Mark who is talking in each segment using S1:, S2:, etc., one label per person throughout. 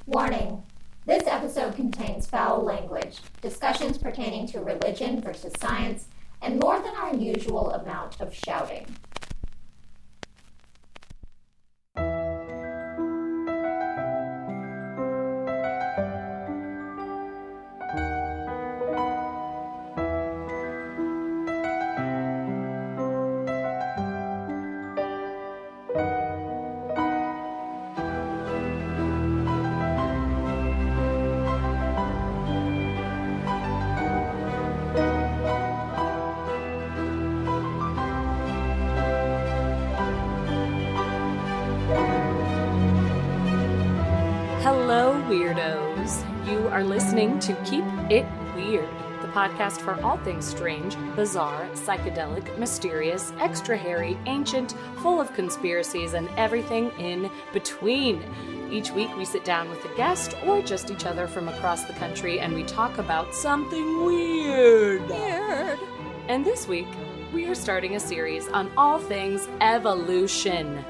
S1: Warning. This episode contains foul language, discussions pertaining to religion versus science, and more than our usual amount of shouting.
S2: Hello, weirdos. You are listening to Keep It Weird, the podcast for all things strange, bizarre, psychedelic, mysterious, extra hairy, ancient, full of conspiracies, and everything in between. Each week we sit down with a guest or just each other from across the country and we talk about something weird. And this week we are starting a series on all things evolution.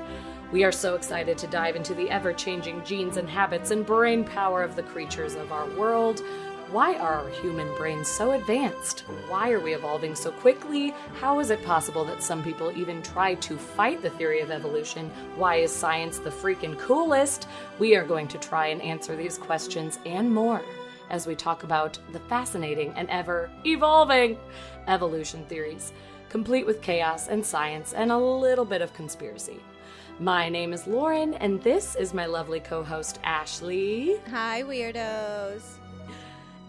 S2: We are so excited to dive into the ever-changing genes and habits and brain power of the creatures of our world. Why are our human brains so advanced? Why are we evolving so quickly? How is it possible that some people even try to fight the theory of evolution? Why is science the freaking coolest? We are going to try and answer these questions and more as we talk about the fascinating and ever-evolving evolution theories, complete with chaos and science and a little bit of conspiracy. My name is Lauren, and this is my lovely co-host, Ashley.
S3: Hi, weirdos.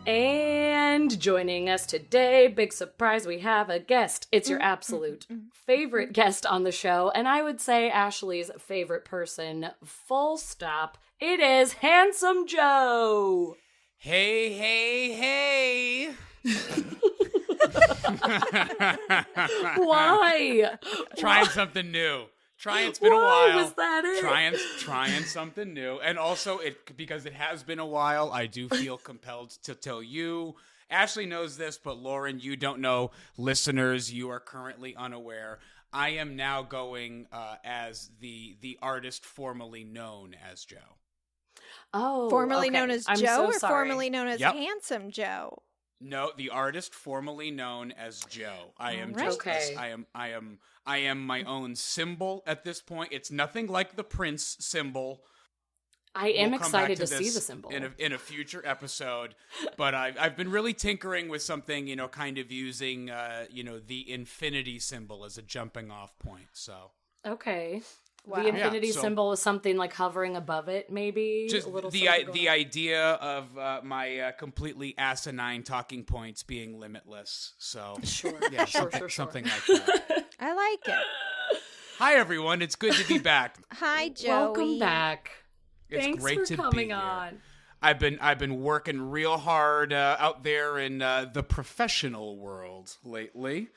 S2: And joining us today, big surprise, we have a guest. It's your absolute favorite guest on the show, and I would say Ashley's favorite person, full stop. It is Handsome Joe.
S4: Hey, hey, hey.
S2: Why?
S4: Trying something new. It's been a while.
S2: Why was that it?
S4: Trying something new. And also, because it has been a while, I do feel compelled to tell you. Ashley knows this, but Lauren, you don't know. Listeners, you are currently unaware. I am now going as the artist formerly known as Joe.
S2: Oh,
S3: formerly
S2: okay.
S3: known as
S2: I'm
S3: Joe,
S2: so
S3: or
S2: sorry.
S3: formerly known as Handsome Joe?
S4: No, the artist formerly known as Joe. I am
S3: right.
S4: just
S2: Okay.
S4: I am my own symbol at this point. It's nothing like the Prince symbol.
S2: I am
S4: We'll come
S2: excited
S4: back
S2: to see the symbol.
S4: in a future episode. But I've been really tinkering with something, kind of using the infinity symbol as a jumping off point. So
S2: Okay.
S3: Wow.
S2: The infinity
S4: Yeah, so-
S2: symbol is something like hovering above it, maybe?
S4: just
S2: a little
S4: the
S2: something going on.
S4: idea of my completely asinine talking points being limitless. So
S2: Sure,
S4: yeah,
S2: sure.
S4: something like that.
S3: I like it.
S4: Hi everyone, it's good to be back.
S3: Hi, Joey.
S2: Welcome back.
S4: It's
S2: Thanks
S4: great
S2: for
S4: to
S2: coming
S4: be here.
S2: on.
S4: I've been working real hard out there in the professional world lately,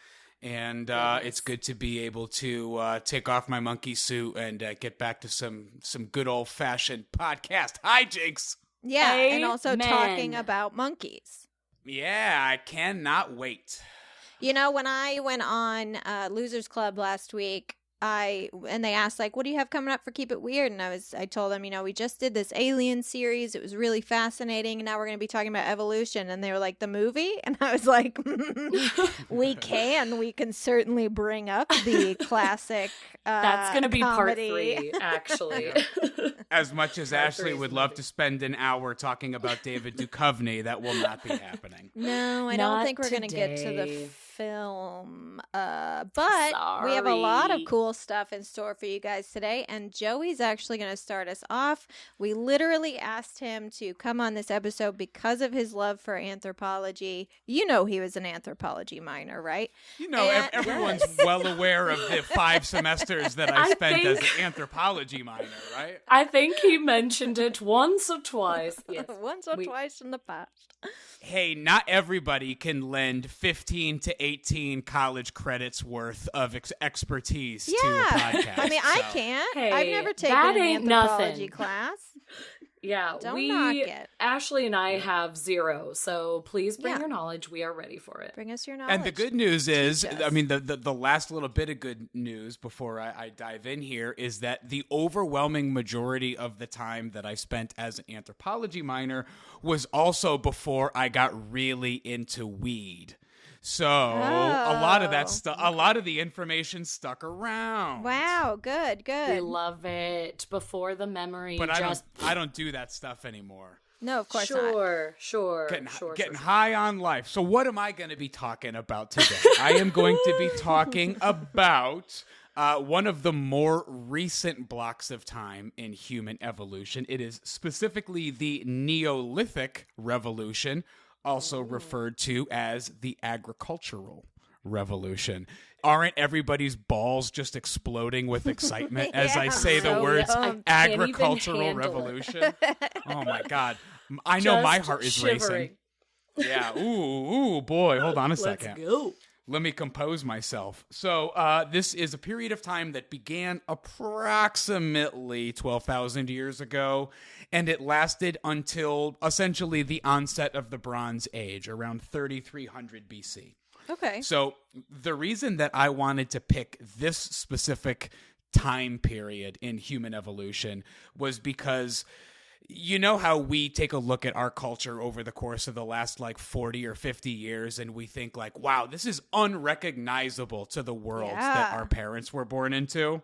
S4: and it's good to be able to take off my monkey suit and get back to some good old fashioned podcast hijinks.
S3: Yeah, and also
S2: Amen.
S3: talking about monkeys.
S4: Yeah, I cannot wait.
S3: You know, when I went on Losers Club last week, and they asked, like, what do you have coming up for Keep It Weird? And I told them, we just did this alien series. It was really fascinating. And now we're going to be talking about evolution. And they were like, the movie? And I was like, we can certainly bring up the classic
S2: That's going to be
S3: comedy.
S2: part 3, actually.
S4: As much as
S2: Part
S4: Ashley
S2: three is
S4: would
S2: the
S4: love
S2: movie.
S4: to spend an hour talking about David Duchovny, that will not be happening.
S3: No, I don't
S2: Not
S3: think we're going to get to the
S2: today.
S3: film. But we have a lot of
S2: Sorry.
S3: cool stuff in store for you guys today. And Joey's actually going to start us off. We literally asked him to come on this episode because of his love for anthropology. You know he was an anthropology minor, right? And-
S4: Everyone's well aware of the 5 semesters that I spent as an anthropology minor, right?
S2: I think he mentioned it once or twice. Yes.
S3: Once or twice in the past.
S4: Hey, not everybody can lend 15 to 18 college credits worth of expertise to a
S3: Yeah.
S4: podcast.
S3: I mean, I
S4: so-
S3: can't.
S2: Hey,
S3: I've never taken
S2: that
S3: an
S2: ain't
S3: anthropology
S2: nothing.
S3: class.
S2: Yeah,
S3: Don't knock it.
S2: Ashley and I have 0, so please bring
S3: Yeah.
S2: your knowledge. We are ready for it.
S3: Bring us your knowledge.
S4: And the good news is,
S3: Teach us.
S4: I mean, the last little bit of good news before I dive in here is that the overwhelming majority of the time that I spent as an anthropology minor was also before I got really into weed. So a lot of that stuff, a lot of the information stuck around.
S3: Wow, good.
S2: We love it. Before the memory.
S4: But I don't do that stuff anymore.
S3: No, of course not.
S2: Sure.
S4: Getting high on life. So what am I going to be talking about today? I am going to be talking about one of the more recent blocks of time in human evolution. It is specifically the Neolithic Revolution, also referred to as the Agricultural Revolution. Aren't everybody's balls just exploding with excitement as I say the words agricultural revolution? Oh my God. I know my heart is racing. Yeah. Ooh, boy. Hold on a second.
S2: Let's go.
S4: Let me compose myself. So this is a period of time that began approximately 12,000 years ago, and it lasted until essentially the onset of the Bronze Age, around 3300 BC.
S3: Okay.
S4: So the reason that I wanted to pick this specific time period in human evolution was because you know how we take a look at our culture over the course of the last like 40 or 50 years and we think like, wow, this is unrecognizable to the world that our parents were born into.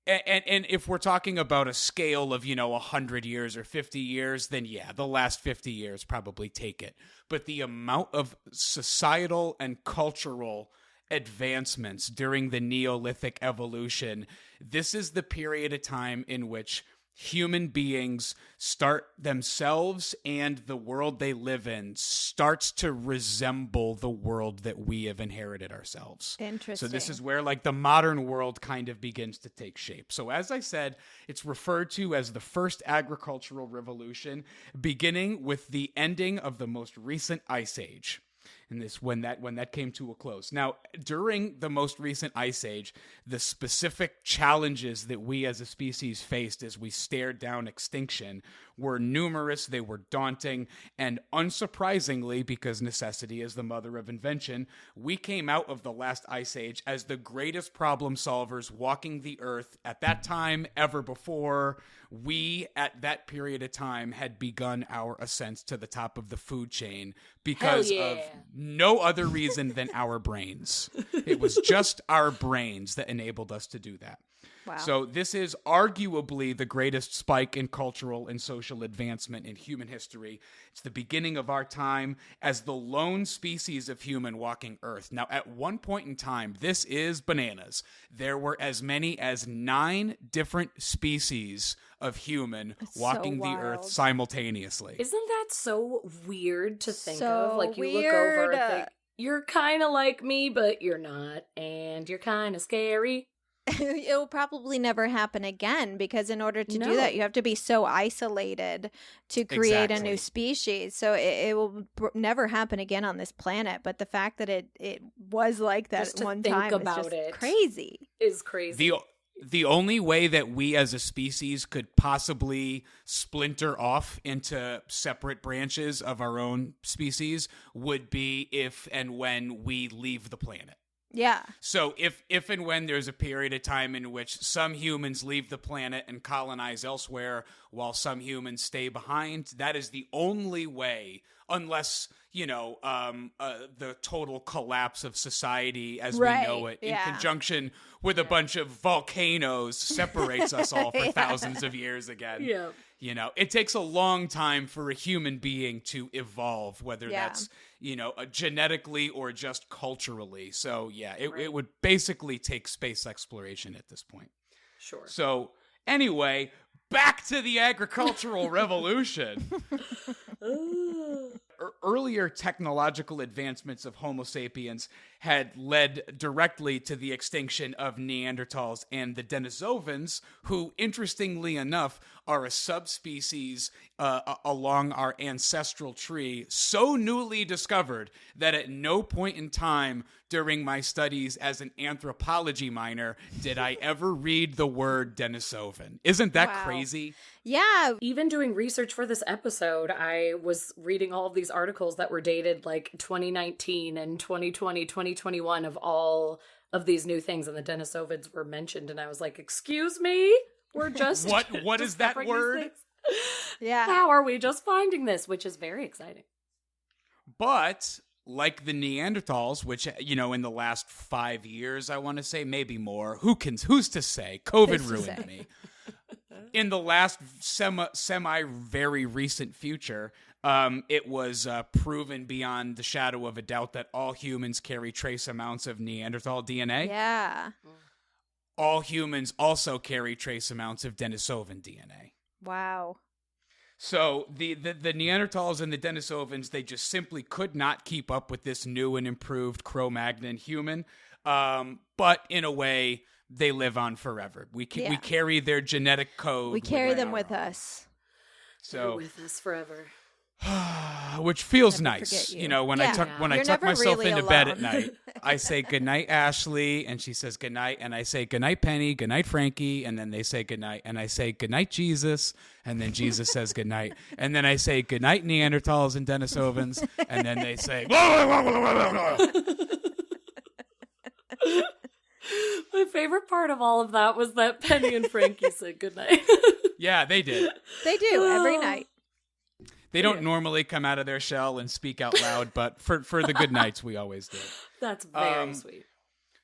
S4: And if we're talking about a scale of, 100 years or 50 years, then yeah, the last 50 years probably take it. But the amount of societal and cultural advancements during the Neolithic evolution, this is the period of time in which human beings start themselves and the world they live in starts to resemble the world that we have inherited ourselves.
S3: Interesting.
S4: So this is where like the modern world kind of begins to take shape. So as I said, it's referred to as the first agricultural revolution, beginning with the ending of the most recent ice age. And this when that came to a close. Now, during the most recent ice age, the specific challenges that we as a species faced as we stared down extinction were numerous, they were daunting, and unsurprisingly, because necessity is the mother of invention, we came out of the last ice age as the greatest problem solvers walking the earth at that time ever before. We, at that period of time, had begun our ascent to the top of the food chain because of no other reason than our brains. It was just our brains that enabled us to do that.
S3: Wow.
S4: So this is arguably the greatest spike in cultural and social advancement in human history. It's the beginning of our time as the lone species of human walking Earth. Now, at one point in time, this is bananas. There were as many as 9 different species of human walking the Earth simultaneously.
S2: Isn't that so weird to think
S3: So
S2: of? Like, you
S3: weird.
S2: look over and think, you're kind of like me, but you're not, and you're kind of scary.
S3: It'll probably never happen again because in order to
S2: No.
S3: do that, you have to be so isolated to create a
S4: Exactly.
S3: new species. So it will never happen again on this planet. But the fact that it was like that
S2: Just
S3: at
S2: to
S3: one
S2: think
S3: time
S2: about
S3: is just
S2: it.
S3: crazy.
S2: Is crazy.
S4: The only way that we as a species could possibly splinter off into separate branches of our own species would be if and when we leave the planet.
S3: Yeah.
S4: So if and when there's a period of time in which some humans leave the planet and colonize elsewhere while some humans stay behind, that is the only way, unless, the total collapse of society as we know it in conjunction with a bunch of volcanoes separates us all for thousands of years again.
S2: Yeah.
S4: It takes a long time for a human being to evolve, whether that's, genetically or just culturally. So, yeah, it would basically take space exploration at this point.
S2: Sure.
S4: So, anyway, back to the agricultural revolution. Earlier technological advancements of Homo sapiens had led directly to the extinction of Neanderthals and the Denisovans, who, interestingly enough, are a subspecies along our ancestral tree, so newly discovered that at no point in time during my studies as an anthropology minor did I ever read the word Denisovan. Isn't that crazy?
S3: Yeah.
S2: Even doing research for this episode, I was reading all of these articles that were dated like 2019 and 2020, 2021 of all of these new things, and the Denisovans were mentioned, and I was like, excuse me? We're just
S4: what is that word?
S3: Yeah.
S2: How are we just finding this? Which is very exciting.
S4: But like the Neanderthals, which, you know, in the last 5 years, I want to say, maybe more. Who's to say? COVID ruined me. In the last semi very recent future, it was proven beyond the shadow of a doubt that all humans carry trace amounts of Neanderthal DNA.
S3: Yeah.
S4: All humans also carry trace amounts of Denisovan DNA.
S3: Wow.
S4: So the Neanderthals and the Denisovans, they just simply could not keep up with this new and improved Cro-Magnon human. But in a way, they live on forever. We carry their genetic code.
S3: We carry them with us.
S4: So
S2: they're with us forever.
S4: Which feels
S3: Never
S4: nice,
S3: forget you.
S4: you know, when I tuck myself into bed at night, I say goodnight, Ashley, and she says goodnight, and I say goodnight, Penny, goodnight, Frankie, and then they say goodnight, and I say goodnight, Jesus, and then Jesus says goodnight, and then I say goodnight, Neanderthals and Denisovans, and then they say
S2: My favorite part of all of that was that Penny and Frankie said goodnight.
S4: Yeah, they did.
S3: They do every night.
S4: They don't normally come out of their shell and speak out loud, but for the good nights, we always do.
S2: That's very sweet.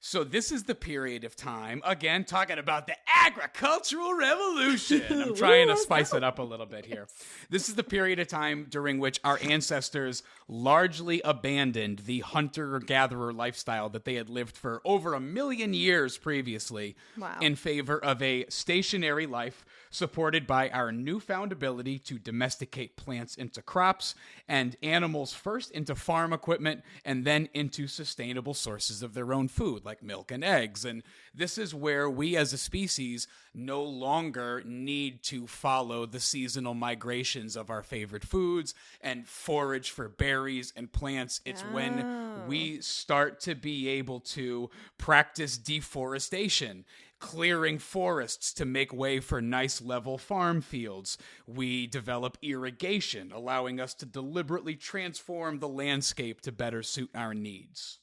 S4: So this is the period of time, again, talking about the agricultural revolution. I'm trying to spice it up a little bit here. This is the period of time during which our ancestors largely abandoned the hunter-gatherer lifestyle that they had lived for over 1 million years previously in favor of a stationary life supported by our newfound ability to domesticate plants into crops and animals first into farm equipment and then into sustainable sources of their own food, like milk and eggs. And this is where we as a species no longer need to follow the seasonal migrations of our favorite foods and forage for berries and plants. It's when we start to be able to practice deforestation, clearing forests to make way for nice level farm fields. We develop irrigation, allowing us to deliberately transform the landscape to better suit our needs.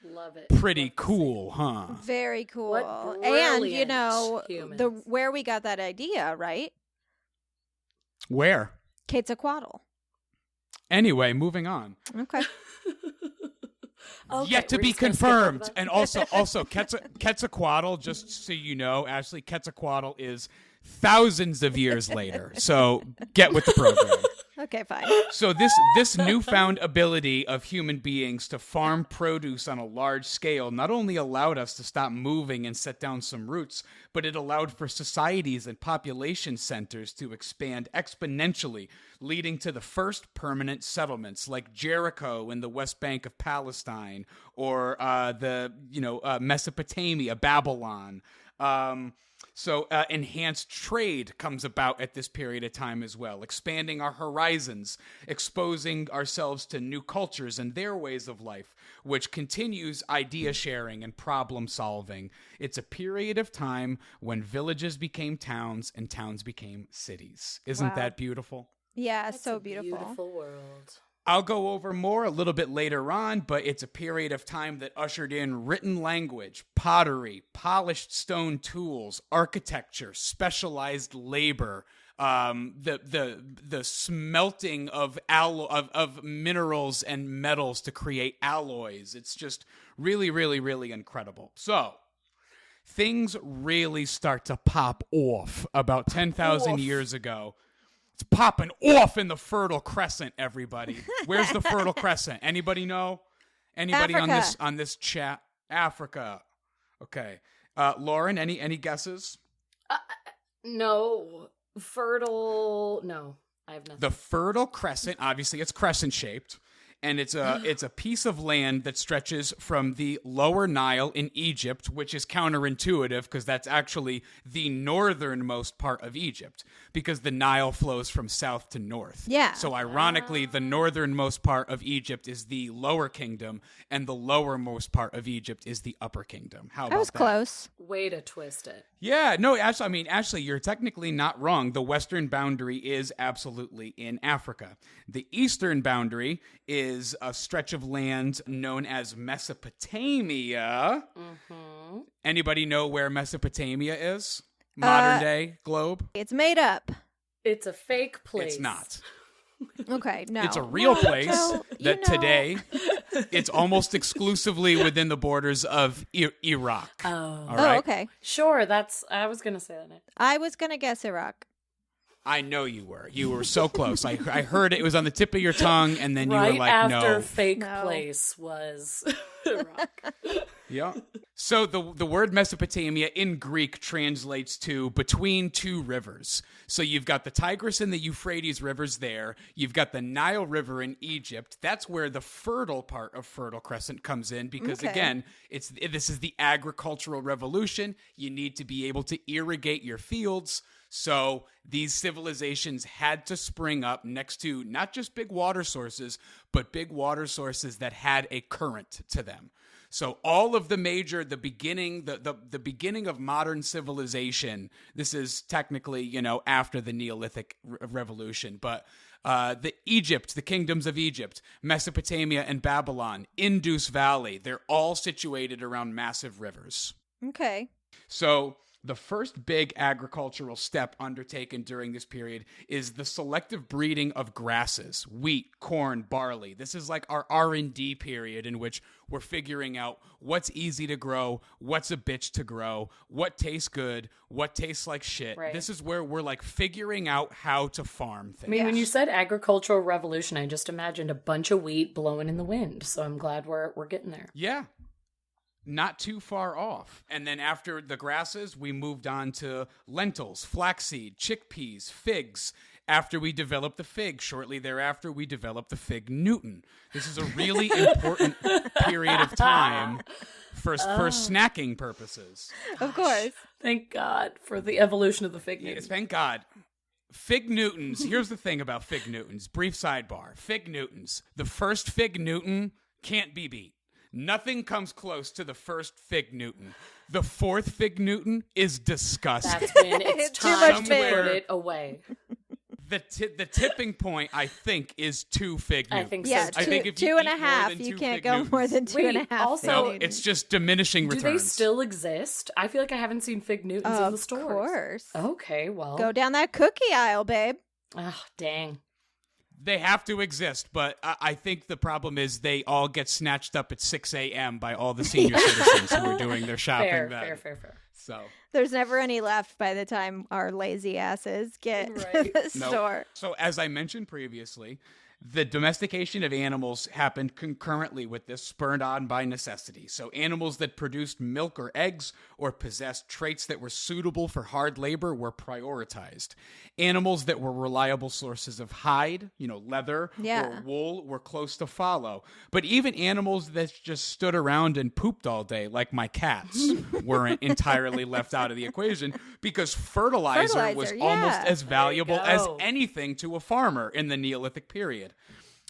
S2: Love it.
S4: Pretty cool, huh?
S3: Very cool.
S2: What
S3: And, you know,
S2: humans.
S3: where we got that idea, right?
S4: Where?
S3: Quetzalcoatl.
S4: Anyway, moving on.
S3: Okay.
S2: Okay,
S4: Yet to
S2: we're
S4: be
S2: just gonna skip over
S4: confirmed.
S2: that.
S4: And also Quetzalcoatl, just so you know, Ashley, Quetzalcoatl is thousands of years later. So get with the program.
S3: Okay, fine.
S4: So this newfound ability of human beings to farm produce on a large scale not only allowed us to stop moving and set down some roots, but it allowed for societies and population centers to expand exponentially, leading to the first permanent settlements like Jericho in the West Bank of Palestine, or Mesopotamia, Babylon. So enhanced trade comes about at this period of time as well, expanding our horizons, exposing ourselves to new cultures and their ways of life, which continues idea sharing and problem solving. It's a period of time when villages became towns and towns became cities. Isn't that beautiful?
S3: Yeah,
S2: That's
S3: so
S2: a
S3: beautiful.
S2: Beautiful world.
S4: I'll go over more a little bit later on, but it's a period of time that ushered in written language, pottery, polished stone tools, architecture, specialized labor, the smelting of minerals and metals to create alloys. It's just really, really, really incredible. So things really start to pop off about 10,000 years ago. It's popping off in the Fertile Crescent, everybody. Where's the Fertile Crescent? Anybody know? Anybody
S3: Africa.
S4: on this chat? Africa. Okay. Lauren, any guesses?
S2: No. Fertile. No, I have nothing.
S4: The Fertile Crescent, obviously it's crescent shaped, and it's a piece of land that stretches from the lower Nile in Egypt, which is counterintuitive because that's actually the northernmost part of Egypt, because the Nile flows from south to north.
S3: Yeah.
S4: So ironically, the northernmost part of Egypt is the lower kingdom, and the lowermost part of Egypt is the upper kingdom. How about
S3: I was
S4: that?
S3: close.
S2: Way to twist it.
S4: Yeah, no, actually, you're technically not wrong. The western boundary is absolutely in Africa. The eastern boundary is a stretch of land known as Mesopotamia.
S2: Mm-hmm.
S4: Anybody know where Mesopotamia is? Modern day globe?
S3: It's made up.
S2: It's a fake place.
S4: It's not.
S3: Okay, no.
S4: It's a real place
S3: No,
S4: that today it's almost exclusively within the borders of Iraq.
S2: Oh.
S4: All
S3: Oh,
S4: right?
S3: okay.
S2: Sure, I was going to say that.
S3: I was going to guess Iraq.
S4: I know you were. You were so close. I heard it. It was on the tip of your tongue, and then you
S2: Right
S4: were like,
S2: after
S4: no.
S2: fake
S3: No.
S2: place was Iraq.
S4: Yeah. So the word Mesopotamia in Greek translates to between two rivers. So you've got the Tigris and the Euphrates rivers there. You've got the Nile River in Egypt. That's where the fertile part of Fertile Crescent comes in because,
S3: Okay.
S4: again, this is the agricultural revolution. You need to be able to irrigate your fields. So these civilizations had to spring up next to not just big water sources, but big water sources that had a current to them. So all of the beginning of modern civilization, this is technically, after the Neolithic revolution, but the kingdoms of Egypt, Mesopotamia and Babylon, Indus Valley, they're all situated around massive rivers.
S3: Okay.
S4: So the first big agricultural step undertaken during this period is the selective breeding of grasses, wheat, corn, barley. This is like our R&D period in which we're figuring out what's easy to grow, what's a bitch to grow, what tastes good, what tastes like shit.
S2: Right.
S4: This is where we're like figuring out how to farm things.
S2: I mean, when you said agricultural revolution, I just imagined a bunch of wheat blowing in the wind. So I'm glad we're getting there.
S4: Yeah. Not too far off. And then after the grasses, we moved on to lentils, flaxseed, chickpeas, figs. After we developed the fig, shortly thereafter, we developed the fig Newton. This is a really important period of time for snacking purposes.
S3: Of course.
S2: Thank God for the evolution of the fig Newton.
S4: Yes, thank God. Fig Newtons. Here's the thing about Fig Newtons. Brief sidebar. Fig Newtons. The first Fig Newton can't be beat. Nothing comes close to the first Fig Newton. The fourth Fig Newton is disgusting.
S2: That's when it's
S3: Too
S2: time
S3: much
S2: to
S3: fig.
S2: put it away.
S4: The tipping point, I think, is 2 Fig Newtons.
S2: I think
S3: Yeah,
S2: so.
S4: I
S3: two,
S4: think if you
S3: two and
S4: eat
S3: a
S4: more
S3: half.
S4: than
S3: You
S4: 2
S3: can't
S4: Fig
S3: go more
S4: Newtons-
S3: than two and a
S2: Wait,
S3: half.
S2: also-
S3: Fig
S4: No,
S3: Newtons.
S4: it's just diminishing
S2: Do
S4: returns.
S2: they still exist? I feel like I haven't seen fig Newtons in the stores.
S3: Of course.
S2: Okay, well.
S3: Go down that cookie aisle, babe.
S2: Oh, dang.
S4: They have to exist, but I think the problem is they all get snatched up at 6 a.m. by all the senior citizens who are doing their shopping then.
S2: Fair.
S4: So,
S3: There's never any left by the time our lazy asses get
S2: Right.
S3: to the
S4: no.
S3: store.
S4: So as I mentioned previously, the domestication of animals happened concurrently with this, spurred on by necessity. So animals that produced milk or eggs or possessed traits that were suitable for hard labor were prioritized. Animals that were reliable sources of hide, leather
S3: Yeah.
S4: or wool, were close to follow. But even animals that just stood around and pooped all day, like my cats, weren't entirely left out of the equation because fertilizer was
S3: Fertilizer,
S4: almost
S3: yeah.
S4: as valuable as
S2: go.
S4: anything to a farmer in the Neolithic period.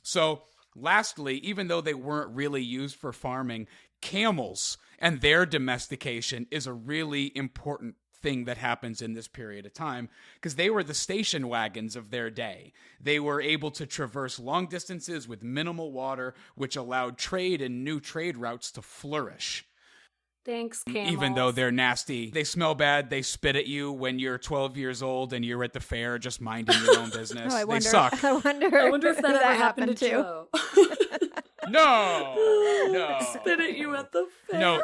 S4: So, lastly, even though they weren't really used for farming, camels and their domestication is a really important thing that happens in this period of time because they were the station wagons of their day. They were able to traverse long distances with minimal water, which allowed trade and new trade routes to flourish.
S2: Thanks, camels.
S4: Even though they're nasty, they smell bad, they spit at you when you're 12 years old and you're at the fair just minding your own business.
S3: Oh, I
S4: They
S3: wonder.
S4: suck.
S3: I wonder
S2: if
S3: who
S2: that ever happened to
S3: to.
S2: Joe.
S4: No.
S2: Spit at you at the fair.
S4: No.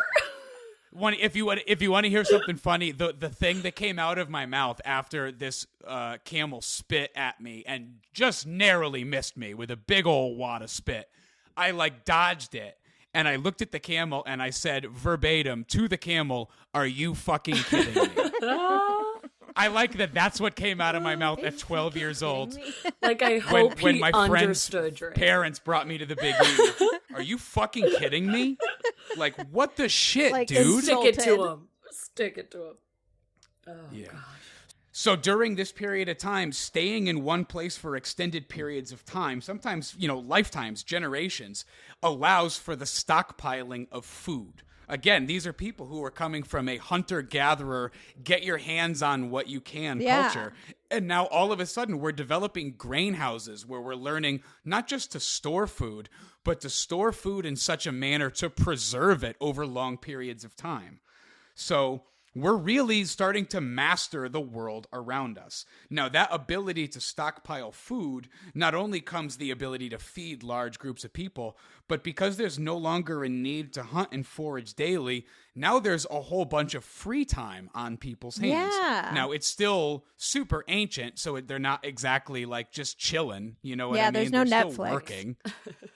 S4: If you want to hear something funny, the thing that came out of my mouth after this camel spit at me and just narrowly missed me with a big old wad of spit, I dodged it. And I looked at the camel and I said verbatim to the camel, "Are you fucking kidding me?" I like that that's what came out of my mouth at 12 years old.
S2: Like, I hope
S4: When
S2: he
S4: my friend's
S2: understood, right?
S4: parents brought me to the Big E. Are you fucking kidding me? Like, what the shit,
S3: Like,
S4: dude?
S2: Stick it to him. Stick it to him. Oh,
S4: Yeah.
S2: God.
S4: So during this period of time, staying in one place for extended periods of time, sometimes, lifetimes, generations, allows for the stockpiling of food. Again, these are people who are coming from a hunter-gatherer, get your hands on what you can culture. And now all of a sudden we're developing grain houses where we're learning not just to store food, but to store food in such a manner to preserve it over long periods of time. So we're really starting to master the world around us. Now, that ability to stockpile food not only comes the ability to feed large groups of people, but because there's no longer a need to hunt and forage daily, now there's a whole bunch of free time on people's hands.
S3: Yeah.
S4: Now, it's still super ancient, so they're not exactly like just chilling. You know what I mean?
S3: there's no
S4: They're
S3: Netflix.
S4: Still working.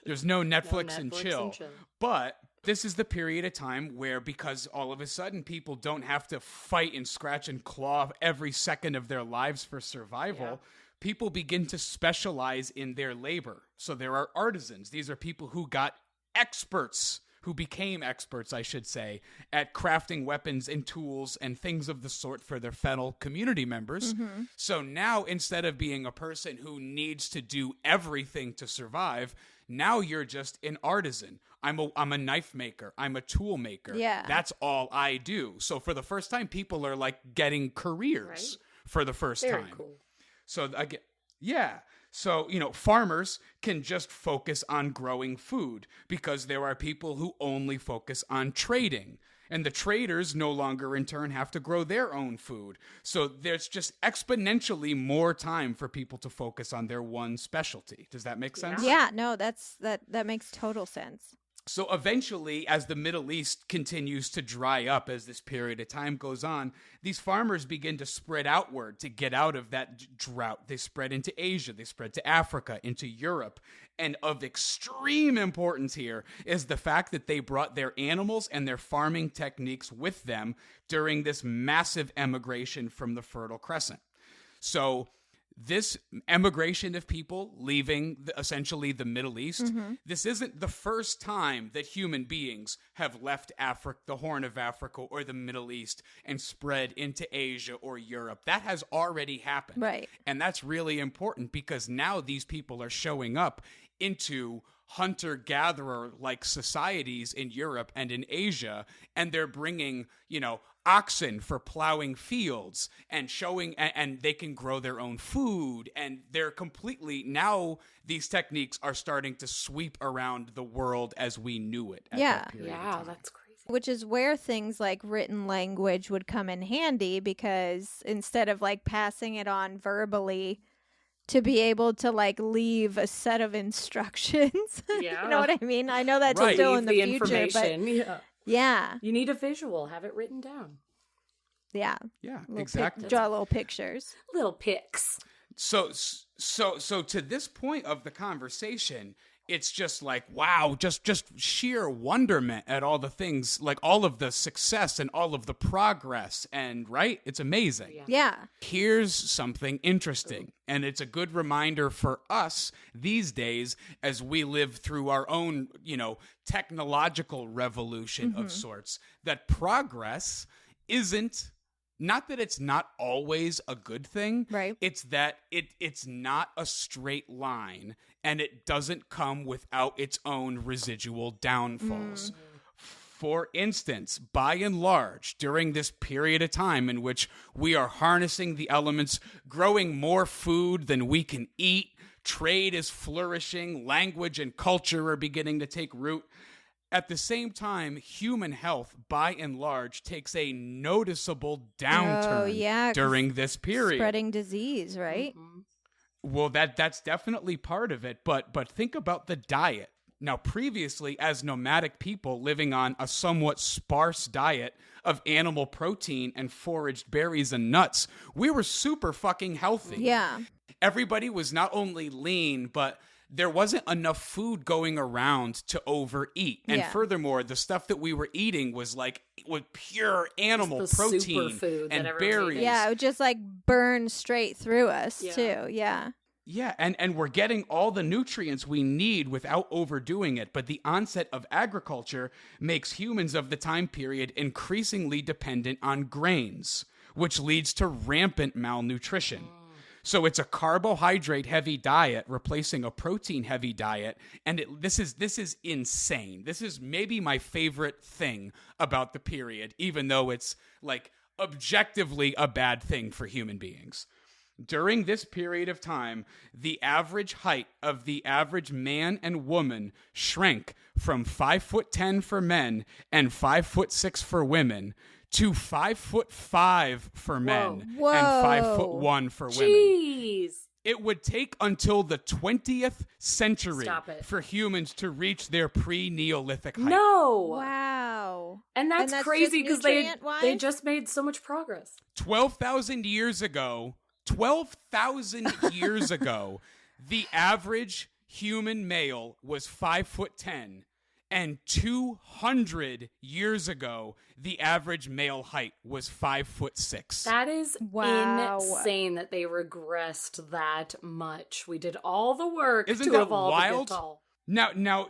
S4: There's no Netflix, and chill. But this is the period of time where, because all of a sudden people don't have to fight and scratch and claw every second of their lives for survival, people begin to specialize in their labor. So there are artisans. These are people who got experts, who became experts, I should say, at crafting weapons and tools and things of the sort for their fellow community members. Mm-hmm. So now, instead of being a person who needs to do everything to survive, now you're just an artisan. I'm a knife maker. I'm a tool maker.
S3: Yeah.
S4: That's all I do. So for the first time, people are like getting careers for the first
S2: Very
S4: time.
S2: cool.
S4: So again, yeah. So, farmers can just focus on growing food because there are people who only focus on trading. And the traders no longer, in turn, have to grow their own food. So there's just exponentially more time for people to focus on their one specialty. Does that make sense?
S3: Yeah, no, that makes total sense.
S4: So eventually, as the Middle East continues to dry up as this period of time goes on, these farmers begin to spread outward to get out of that drought. They spread into Asia, they spread to Africa, into Europe. And of extreme importance here is the fact that they brought their animals and their farming techniques with them during this massive emigration from the Fertile Crescent. So this emigration of people leaving essentially the Middle East, this isn't the first time that human beings have left Africa, the Horn of Africa, or the Middle East and spread into Asia or Europe. That has already happened.
S3: Right.
S4: And that's really important because now these people are showing up into hunter-gatherer like societies in Europe and in Asia, and they're bringing, oxen for plowing fields and showing, and they can grow their own food, and they're completely, now these techniques are starting to sweep around the world as we knew it at that period of time.
S2: That's crazy.
S3: Which is where things like written language would come in handy, because instead of like passing it on verbally, to be able to like leave a set of instructions.
S2: Yeah.
S3: You know what I mean? I know that's
S4: Right.
S3: still in the
S2: Leave
S3: future, but
S2: information.
S3: yeah.
S2: You need a visual. Have it written down.
S3: Yeah.
S4: Yeah,
S3: Little
S4: exactly.
S3: draw little pictures.
S2: Little pics.
S4: So to this point of the conversation, it's just like, wow, just sheer wonderment at all the things, like all of the success and all of the progress, and right? It's amazing.
S3: Yeah.
S4: Here's something interesting, and it's a good reminder for us these days as we live through our own, technological revolution of sorts, that progress isn't, not that it's not always a good thing.
S3: Right.
S4: It's that it's not a straight line, and it doesn't come without its own residual downfalls. For instance, by and large, during this period of time in which we are harnessing the elements, growing more food than we can eat, trade is flourishing, language and culture are beginning to take root. At the same time, human health, by and large, takes a noticeable downturn during this period.
S3: Spreading disease, right?
S4: Well, that's definitely part of it, but think about the diet. Now, previously, as nomadic people living on a somewhat sparse diet of animal protein and foraged berries and nuts, we were super fucking healthy.
S3: Yeah.
S4: Everybody was not only lean, but there wasn't enough food going around to overeat. And furthermore, the stuff that we were eating was like with pure animal protein and berries.
S3: Yeah, it would just like burn straight through us too. Yeah.
S4: Yeah, and we're getting all the nutrients we need without overdoing it. But the onset of agriculture makes humans of the time period increasingly dependent on grains, which leads to rampant malnutrition. So it's a carbohydrate-heavy diet replacing a protein-heavy diet, and this is insane. This is maybe my favorite thing about the period, even though it's like objectively a bad thing for human beings. During this period of time, the average height of the average man and woman shrank from 5'10" for men and 5'6" for women to 5'5" for men and 5'1" for women.
S2: Jeez.
S4: It would take until the 20th century for humans to reach their pre-Neolithic height.
S2: No.
S3: Wow.
S2: And that's crazy because they just made so much progress.
S4: 12,000 years ago, the average human male was 5'10", and 200 years ago, the average male height was 5'6".
S2: That is insane that they regressed that much. We did all the work to evolve to get tall.
S4: Now,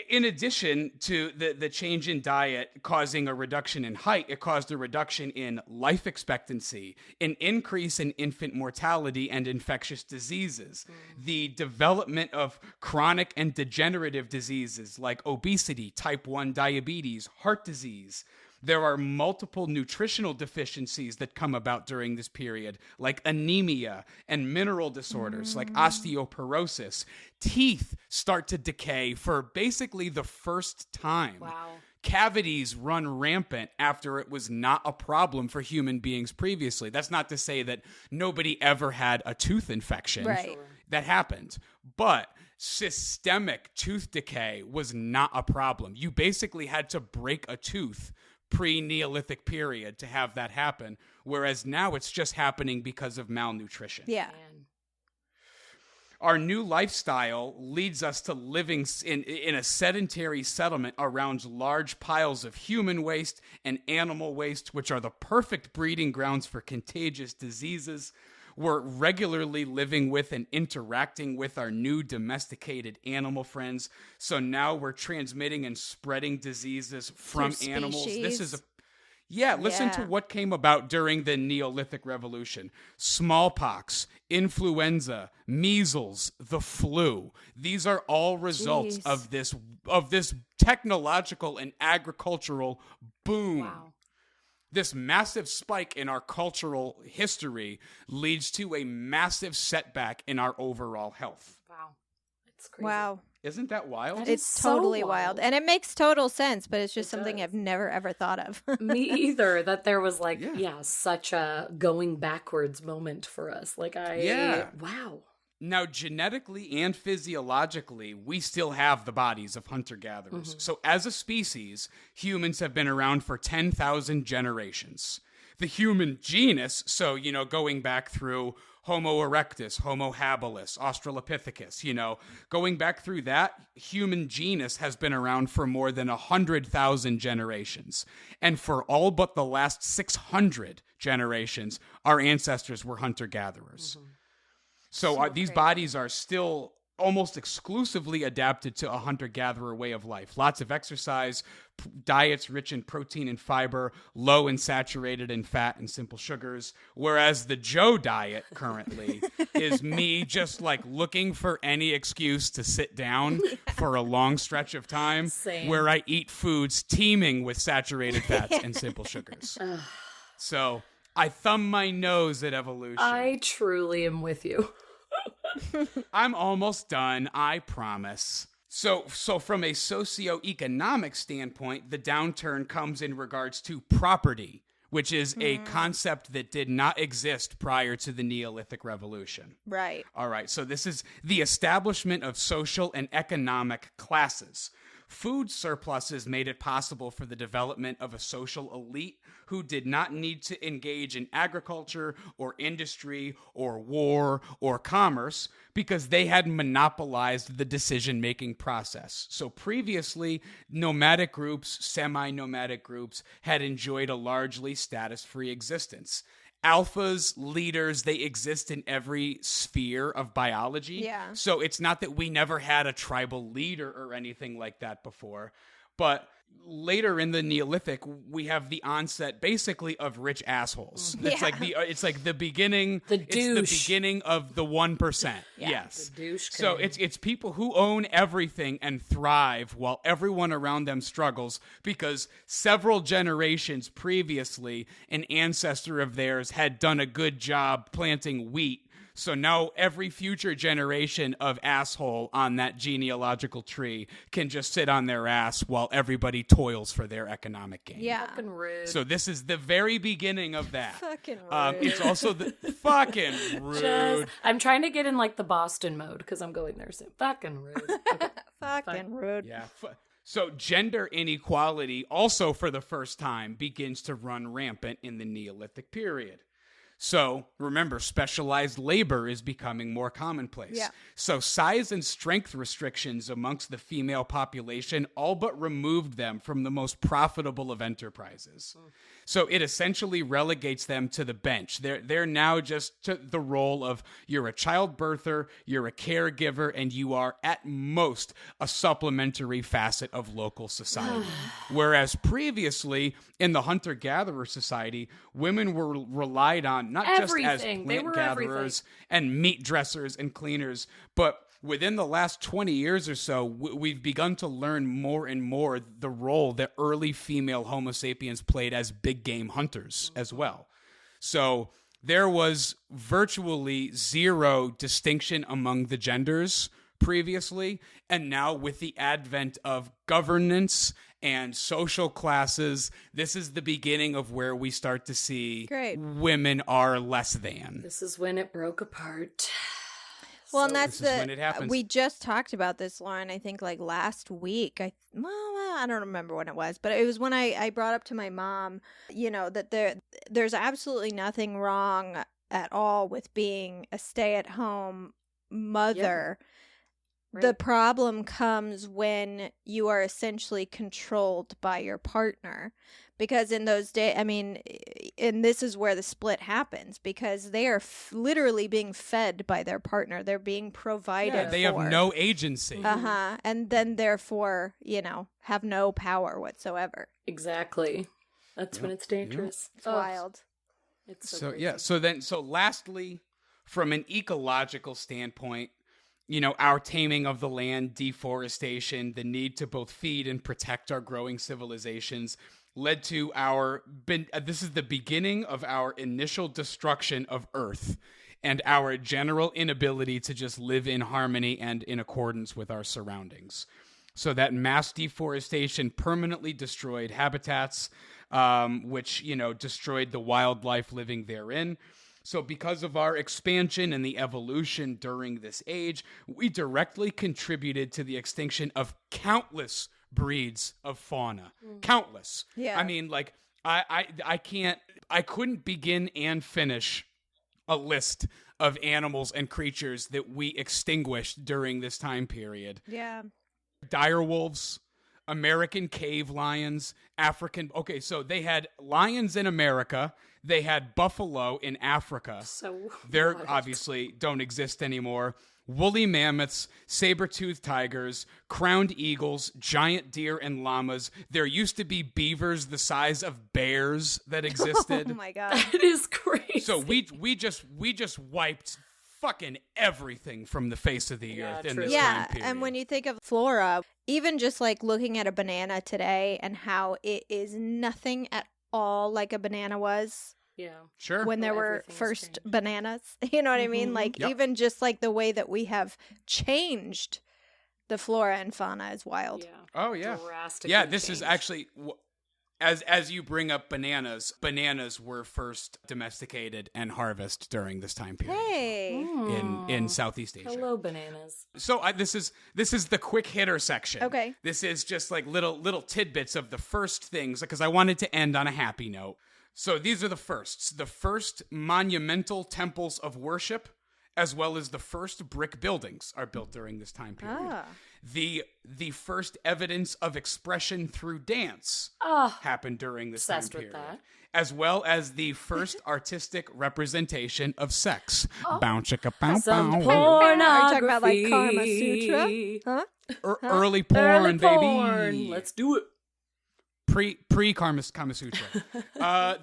S4: in addition to the change in diet causing a reduction in height, it caused a reduction in life expectancy, an increase in infant mortality and infectious diseases, the development of chronic and degenerative diseases like obesity, type 1 diabetes, heart disease. There are multiple nutritional deficiencies that come about during this period, like anemia and mineral disorders like osteoporosis. Teeth start to decay for basically the first time.
S2: Wow.
S4: Cavities run rampant after it was not a problem for human beings previously. That's not to say that nobody ever had a tooth infection.
S3: Right. Sure.
S4: That happened. But systemic tooth decay was not a problem. You basically had to break a tooth pre-Neolithic period to have that happen, whereas now it's just happening because of malnutrition.
S3: Yeah.
S4: Our new lifestyle leads us to living in a sedentary settlement around large piles of human waste and animal waste, which are the perfect breeding grounds for contagious diseases. We're regularly living with and interacting with our new domesticated animal friends. So now we're transmitting and spreading diseases from animals. This is listen to what came about during the Neolithic Revolution. Smallpox, influenza, measles, the flu. These are all results of this technological and agricultural boom.
S2: Wow.
S4: This massive spike in our cultural history leads to a massive setback in our overall health.
S2: Wow. It's crazy.
S3: Wow.
S4: Isn't that wild?
S3: It's totally wild. And it makes total sense, but it's just something I've never, ever thought of.
S2: Me either, that there was like, such a going backwards moment for us. Like wow.
S4: Now, genetically and physiologically, we still have the bodies of hunter-gatherers. So as a species, humans have been around for 10,000 generations. The human genus, so, going back through Homo erectus, Homo habilis, Australopithecus, going back through that, human genus has been around for more than 100,000 generations. And for all but the last 600 generations, our ancestors were hunter-gatherers. So these bodies are still almost exclusively adapted to a hunter-gatherer way of life. Lots of exercise, diets rich in protein and fiber, low in saturated and fat and simple sugars. Whereas the Joe diet currently is me just like looking for any excuse to sit down for a long stretch of time where I eat foods teeming with saturated fats and simple sugars. So I thumb my nose at evolution.
S2: I truly am with you.
S4: I'm almost done, I promise. So from a socioeconomic standpoint, the downturn comes in regards to property, which is a concept that did not exist prior to the Neolithic Revolution.
S3: Right.
S4: All right, so this is the establishment of social and economic classes. Food surpluses made it possible for the development of a social elite who did not need to engage in agriculture or industry or war or commerce because they had monopolized the decision-making process. So previously, nomadic groups, semi-nomadic groups, had enjoyed a largely status-free existence. Alphas, leaders, they exist in every sphere of biology.
S3: Yeah.
S4: So it's not that we never had a tribal leader or anything like that before. But later in the Neolithic, we have the onset basically of rich assholes. It's like the beginning.
S2: The
S4: It's the
S2: douche.
S4: beginning of the 1%.
S3: Yeah.
S4: Yes.
S2: The douche
S4: So
S2: king.
S4: it's people who own everything and thrive while everyone around them struggles because several generations previously, an ancestor of theirs had done a good job planting wheat. So now every future generation of asshole on that genealogical tree can just sit on their ass while everybody toils for their economic gain.
S3: Yeah.
S2: Fucking rude.
S4: So this is the very beginning of that.
S3: Fucking rude.
S4: It's also the fucking rude.
S2: I'm trying to get in like the Boston mode because I'm going there soon. Fucking rude. Okay.
S3: Fucking rude.
S4: Yeah. So gender inequality also for the first time begins to run rampant in the Neolithic period. So remember, specialized labor is becoming more commonplace.
S3: Yeah.
S4: So size and strength restrictions amongst the female population all but removed them from the most profitable of enterprises. So it essentially relegates them to the bench. They're now just to the role of you're a childbirther, you're a caregiver, and you are at most a supplementary facet of local society. Whereas previously in the hunter-gatherer society, women were relied on not just as
S2: Everything. They
S4: plant
S2: were
S4: gatherers and meat dressers and cleaners, but within the last 20 years or so, we've begun to learn more and more the role that early female Homo sapiens played as big game hunters as well. So there was virtually zero distinction among the genders previously, and now with the advent of governance and social classes, this is the beginning of where we start to see
S3: Great.
S4: women are less than.
S2: This is when it broke apart.
S3: Well, and that's
S4: this is when it happens.
S3: we just talked about this, Lauren, I think like last week. I don't remember when it was, but it was when I brought up to my mom, that there's absolutely nothing wrong at all with being a stay-at-home mother.
S2: Right.
S3: The problem comes when you are essentially controlled by your partner. Because in those days, and this is where the split happens, because they are literally being fed by their partner. They're being provided
S4: Yeah, they
S3: for.
S4: have no agency.
S3: Uh-huh. And then therefore, have no power whatsoever.
S2: Exactly. That's when it's dangerous.
S3: It's wild.
S2: It's so crazy.
S4: So lastly, from an ecological standpoint, our taming of the land, deforestation, the need to both feed and protect our growing civilizations led to this is the beginning of our initial destruction of Earth and our general inability to just live in harmony and in accordance with our surroundings. So that mass deforestation permanently destroyed habitats, which, destroyed the wildlife living therein. So because of our expansion and the evolution during this age, we directly contributed to the extinction of countless breeds of fauna. Countless.
S3: Yeah.
S4: I mean, like, I couldn't begin and finish a list of animals and creatures that we extinguished during this time period.
S3: Yeah.
S4: Direwolves, American cave lions, Okay, so they had lions in America. They had buffalo in Africa.
S2: So
S4: They're
S2: wild.
S4: obviously don't exist anymore. Woolly mammoths, saber-toothed tigers, crowned eagles, giant deer, and llamas. There used to be beavers the size of bears that existed.
S3: Oh my God.
S2: It is crazy.
S4: So we just wiped fucking everything from the face of the
S2: Yeah,
S4: earth in
S2: true.
S4: this
S3: Yeah,
S4: time period.
S3: and when you think of flora, even just like looking at a banana today and how it is nothing at all like a banana was
S2: Yeah.
S4: Sure.
S3: when there
S2: Well,
S3: were
S2: everything's
S3: first
S2: changed.
S3: bananas. You know what I mean? Like
S4: Yep.
S3: even just like the way that we have changed the flora and fauna is wild.
S2: Yeah.
S4: Oh yeah.
S2: Drastically
S4: Yeah, this is
S2: changed.
S4: actually as you bring up bananas were first domesticated and harvested during this time period.
S3: Hey.
S4: In in Southeast Asia.
S2: Hello, bananas.
S4: So this is the quick hitter section.
S3: Okay.
S4: This is just like little tidbits of the first things, because I wanted to end on a happy note. So these are the firsts. The first monumental temples of worship, as well as the first brick buildings, are built during this time period.
S3: Ah.
S4: The first evidence of expression through dance happened during this time
S2: Obsessed with
S4: period.
S2: that.
S4: As well as the first artistic representation of sex. Bow chicka bow
S2: Some
S4: bow.
S2: pornography.
S3: Are you talking about like Karma Sutra? Huh?
S4: Early porn,
S2: Early
S4: baby.
S2: porn. Let's do it.
S4: Pre Kama Sutra.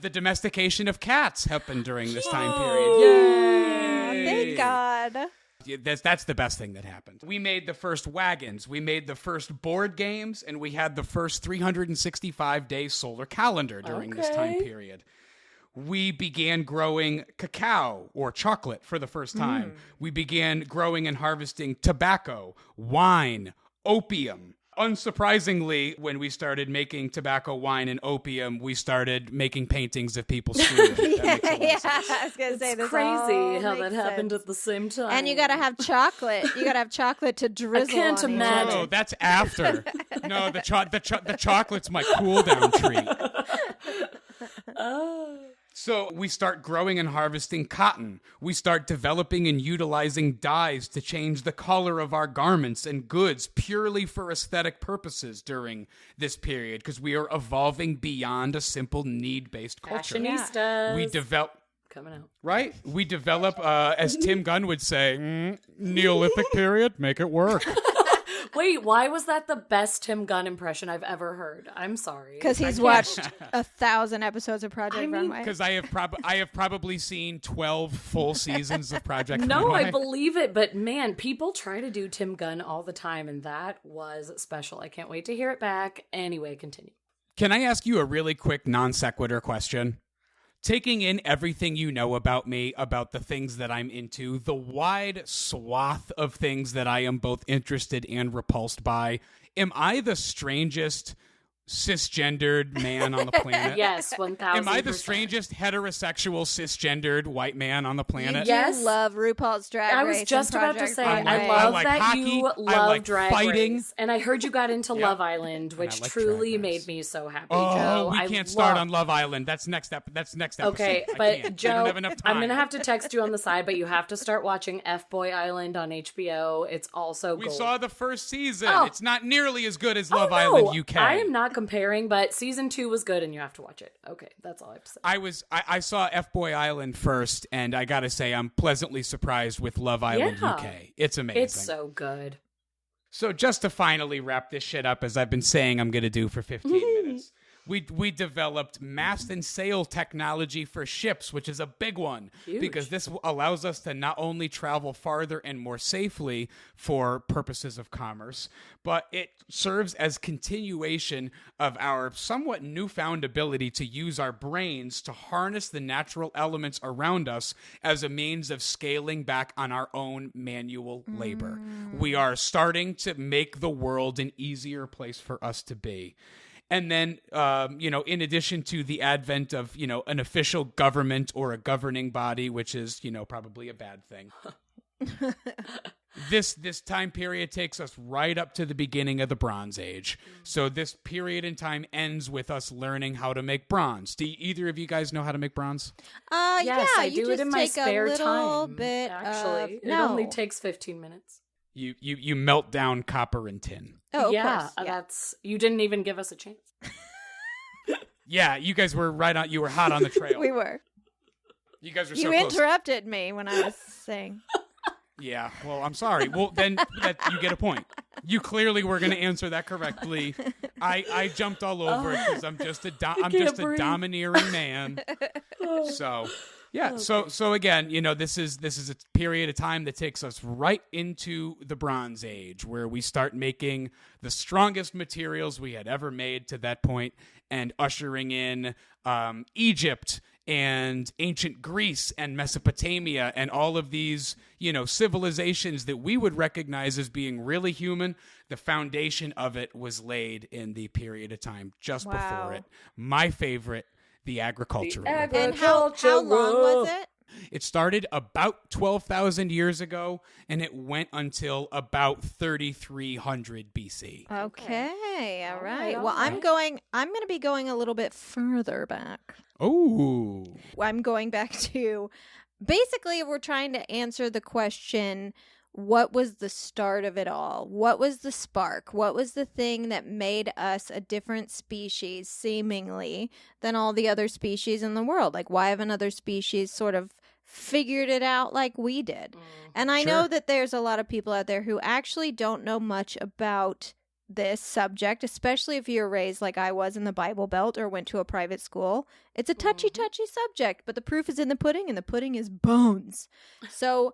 S4: The domestication of cats happened during this time period. Yay!
S3: Thank God.
S4: Yeah, that's the best thing that happened. We made the first wagons, we made the first board games, and we had the first 365-day solar calendar during this time period. We began growing cacao or chocolate for the first time. We began growing and harvesting tobacco, wine, opium. Unsurprisingly, when we started making tobacco, wine, and opium, we started making paintings of people screwed.
S3: I was gonna say
S2: It's
S3: this
S2: crazy how
S3: makes
S2: that happened
S3: sense.
S2: at the same time.
S3: And you gotta have chocolate. You gotta have chocolate to drizzle.
S2: can't
S3: on each
S2: imagine.
S3: other.
S4: No, that's after. No, the chocolate's my cool down treat. So we start growing and harvesting cotton. We start developing and utilizing dyes to change the color of our garments and goods purely for aesthetic purposes during this period, because we are evolving beyond a simple need-based culture.
S2: Fashionistas.
S4: We develop.
S2: Coming out.
S4: Right? We develop, as Tim Gunn would say, Neolithic period, make it work.
S2: Wait, why was that the best Tim Gunn impression I've ever heard? I'm sorry.
S3: Because he's watched 1,000 episodes of Project Runway.
S4: Because I have probably seen 12 full seasons of Project
S2: No,
S4: Runway.
S2: I believe it, but man, people try to do Tim Gunn all the time, and that was special. I can't wait to hear it back. Anyway, continue.
S4: Can I ask you a really quick non sequitur question? Taking in everything you know about me, about the things that I'm into, the wide swath of things that I am both interested and repulsed by, am I the strangest cisgendered man on the planet?
S2: Yes, 1,000%.
S4: Am I the strangest heterosexual cisgendered white man on the planet?
S2: Yes.
S3: You love RuPaul's Drag
S2: I
S3: Race.
S2: was just
S3: and
S2: about to
S3: Project
S2: say,
S3: Runway.
S2: I love
S4: like
S2: that
S4: hockey,
S2: you
S4: I
S2: love
S4: like
S2: Drag
S4: fighting.
S2: Race. And I heard you got into Love Island,
S4: And
S2: which
S4: I like
S2: truly
S4: Drag Race.
S2: made me so happy,
S4: Oh,
S2: Joe.
S4: we can't start on Love Island. That's next episode.
S2: Okay,
S4: I
S2: but
S4: can't.
S2: Joe,
S4: We don't have enough time.
S2: I'm going to have to text you on the side, but you have to start watching F-Boy Island on HBO. It's also
S4: We
S2: gold.
S4: saw the first season.
S2: Oh.
S4: It's not nearly as good as
S2: Oh,
S4: Love
S2: no,
S4: Island UK.
S2: I am not comparing, but season 2 was good and you have to watch it. Okay, that's all I have to say.
S4: I saw F-Boy Island first, and I gotta say I'm pleasantly surprised with Love Island
S2: Yeah.
S4: UK. It's amazing.
S2: It's so good.
S4: So just to finally wrap this shit up, as I've been saying I'm gonna do for 15 minutes, we developed mast and sail technology for ships, which is a big one.
S2: Huge.
S4: Because this allows us to not only travel farther and more safely for purposes of commerce, but it serves as continuation of our somewhat newfound ability to use our brains to harness the natural elements around us as a means of scaling back on our own manual labor. We are starting to make the world an easier place for us to be. And then, in addition to the advent of, an official government or a governing body, which is, probably a bad thing. This time period takes us right up to the beginning of the Bronze Age. So this period in time ends with us learning how to make bronze. Do either of you guys know how to make bronze?
S2: Yes,
S3: yeah,
S2: I
S3: you
S2: do it
S3: just
S2: in my
S3: take
S2: spare
S3: a little
S2: time.
S3: bit
S2: Actually,
S3: of,
S2: it
S3: no.
S2: only takes 15 minutes.
S4: You melt down copper and tin.
S3: Oh, of
S2: yeah,
S3: course. Yeah.
S2: that's you didn't even give us a chance.
S4: Yeah, you guys were you were hot on the trail.
S3: We were.
S4: You guys were
S3: You
S4: so close.
S3: interrupted me when I was saying.
S4: Yeah, well, I'm sorry. Well, then you get a point. You clearly were going to answer that correctly. I jumped all over it because I'm just a domineering man. So, yeah.
S2: Okay.
S4: So again, this is a period of time that takes us right into the Bronze Age, where we start making the strongest materials we had ever made to that point, and ushering in Egypt and ancient Greece and Mesopotamia and all of these, civilizations that we would recognize as being really human. The foundation of it was laid in the period of time just before it. My favorite, the agricultural.
S3: And how long was it?
S4: It started about 12,000 years ago, and it went until about 3,300 BC.
S3: Okay, all right.
S2: all
S3: Well,
S2: right.
S3: I'm going to be going a little bit further back.
S4: Oh.
S3: I'm going back to basically we're trying to answer the question, what was the start of it all? What was the spark? What was the thing that made us a different species, seemingly, than all the other species in the world? Like, why haven't other species sort of figured it out like we did? And I know
S4: Sure.
S3: that there's a lot of people out there who actually don't know much about this subject, especially if you're raised like I was in the Bible Belt or went to a private school. It's a touchy subject, but the proof is in the pudding, and the pudding is bones. So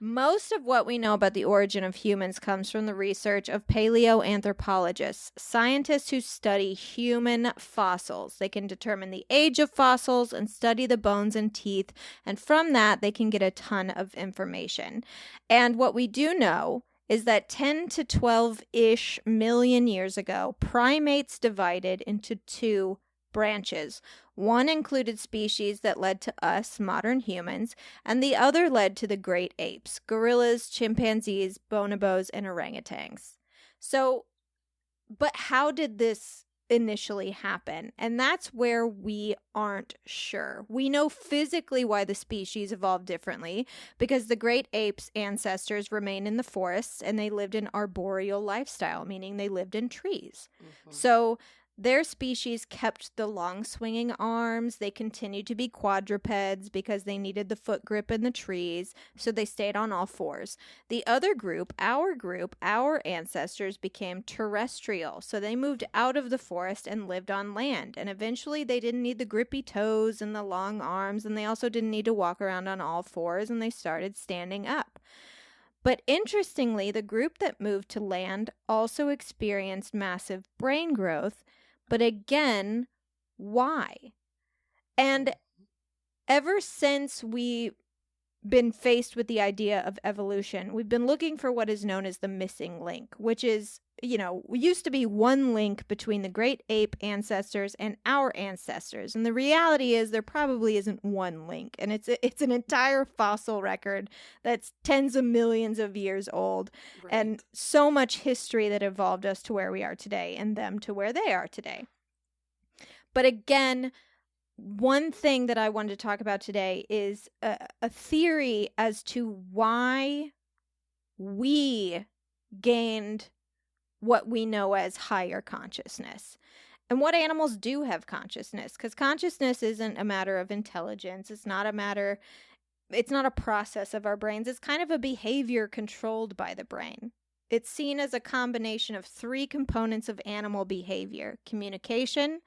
S3: most of what we know about the origin of humans comes from the research of paleoanthropologists, scientists who study human fossils. They can determine the age of fossils and study the bones and teeth, and from that they can get a ton of information. And what we do know is that 10 to 12-ish million years ago, primates divided into two branches. One included species that led to us, modern humans, and the other led to the great apes, gorillas, chimpanzees, bonobos, and orangutans. So, but how did this initially happen? And that's where we aren't sure. We know physically why the species evolved differently, because the great apes' ancestors remained in the forests and they lived an arboreal lifestyle, meaning they lived in trees. So their species kept the long swinging arms. They continued to be quadrupeds because they needed the foot grip in the trees, so they stayed on all fours. The other group, our ancestors became terrestrial, so they moved out of the forest and lived on land, and eventually they didn't need the grippy toes and the long arms, and they also didn't need to walk around on all fours, and they started standing up. But interestingly, the group that moved to land also experienced massive brain growth. But again, why? And ever since we've been faced with the idea of evolution, we've been looking for what is known as the missing link, which is, used to be one link between the great ape ancestors and our ancestors. And the reality is there probably isn't one link. And it's an entire fossil record that's tens of millions of years old.
S2: Right.
S3: And so much history that evolved us to where we are today and them to where they are today. But again, one thing that I wanted to talk about today is a theory as to why we gained what we know as higher consciousness, and what animals do have consciousness, because consciousness isn't a matter of intelligence. It's not a process of our brains. It's kind of a behavior controlled by the brain. It's seen as a combination of three components of animal behavior: communication,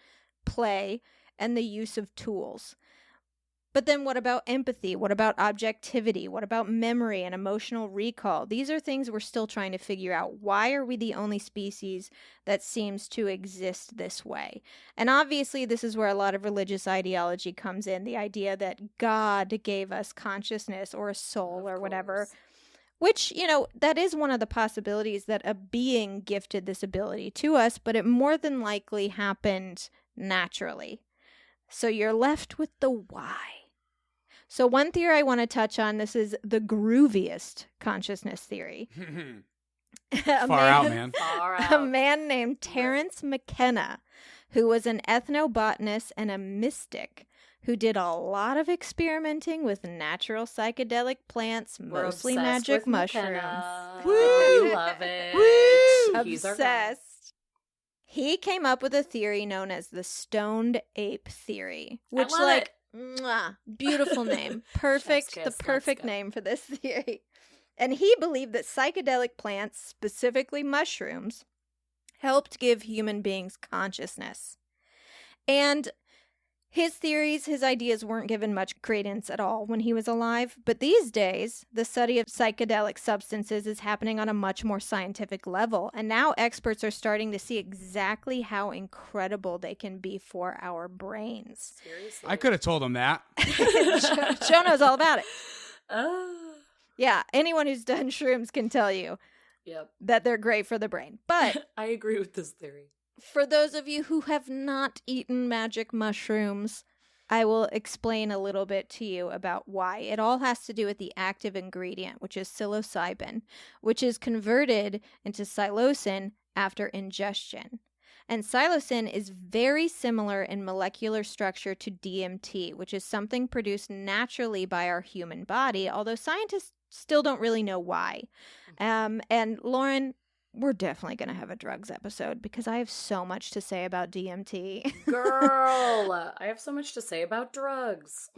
S3: play, and the use of tools. But then what about empathy? What about objectivity? What about memory and emotional recall? These are things we're still trying to figure out. Why are we the only species that seems to exist this way? And obviously this is where a lot of religious ideology comes in, the idea that God gave us consciousness or a soul or whatever. Which, that is one of the possibilities, that a being gifted this ability to us, but it more than likely happened naturally. So you're left with the why. So one theory I want to touch on, this is the grooviest consciousness theory.
S4: Far out.
S3: A man named Terence McKenna, who was an ethnobotanist and a mystic, who did a lot of experimenting with natural psychedelic plants, mostly magic mushrooms.
S2: Woo! We love it.
S3: Woo!
S2: He's our guy.
S3: Obsessed. He came up with a theory known as the Stoned Ape theory, which, beautiful name. Perfect.
S2: Chef's kiss,
S3: The perfect
S2: let's go.
S3: name for this theory. And he believed that psychedelic plants, specifically mushrooms, helped give human beings consciousness. And his theories, his ideas weren't given much credence at all when he was alive, but these days, the study of psychedelic substances is happening on a much more scientific level, and now experts are starting to see exactly how incredible they can be for our brains.
S2: Seriously.
S4: I could have told him that.
S3: Joe knows all about it.
S2: Oh.
S3: Yeah, anyone who's done shrooms can tell you
S2: Yep.
S3: that they're great for the brain. But
S2: I agree with this theory.
S3: for those of you who have not eaten magic mushrooms, I will explain a little bit to you about why. It all has to do with the active ingredient, which is psilocybin, which is converted into psilocin after ingestion. And psilocin is very similar in molecular structure to DMT, which is something produced naturally by our human body, although scientists still don't really know why. And Lauren, we're definitely going to have a drugs episode because I have so much to say about DMT.
S2: Girl, I have so much to say about drugs.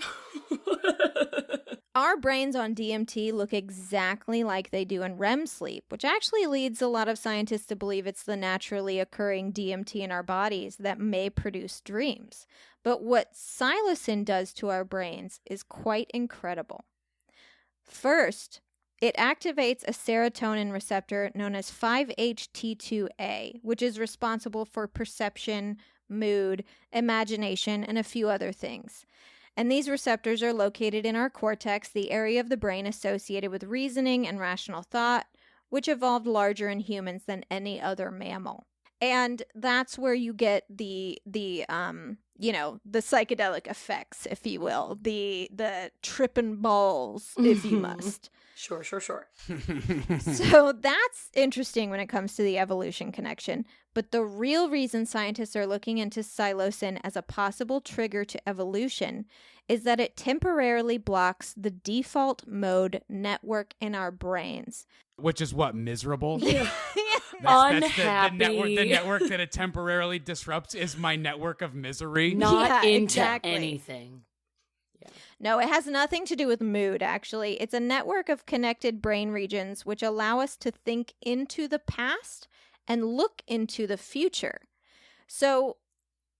S3: Our brains on DMT look exactly like they do in REM sleep, which actually leads a lot of scientists to believe it's the naturally occurring DMT in our bodies that may produce dreams. But what psilocin does to our brains is quite incredible. First, it activates a serotonin receptor known as 5-HT2A, which is responsible for perception, mood, imagination, and a few other things. And these receptors are located in our cortex, the area of the brain associated with reasoning and rational thought, which evolved larger in humans than any other mammal. And that's where you get the psychedelic effects, if you will, the trippin' balls, if you must.
S2: Sure.
S3: So that's interesting when it comes to the evolution connection. But the real reason scientists are looking into psilocin as a possible trigger to evolution is that it temporarily blocks the default mode network in our brains.
S4: Which is what, miserable?
S3: Yeah.
S2: Unhappy.
S4: The network that it temporarily disrupts is my network of misery.
S2: Not into
S3: exactly.
S2: anything.
S3: No, it has nothing to do with mood, actually. It's a network of connected brain regions which allow us to think into the past and look into the future. So,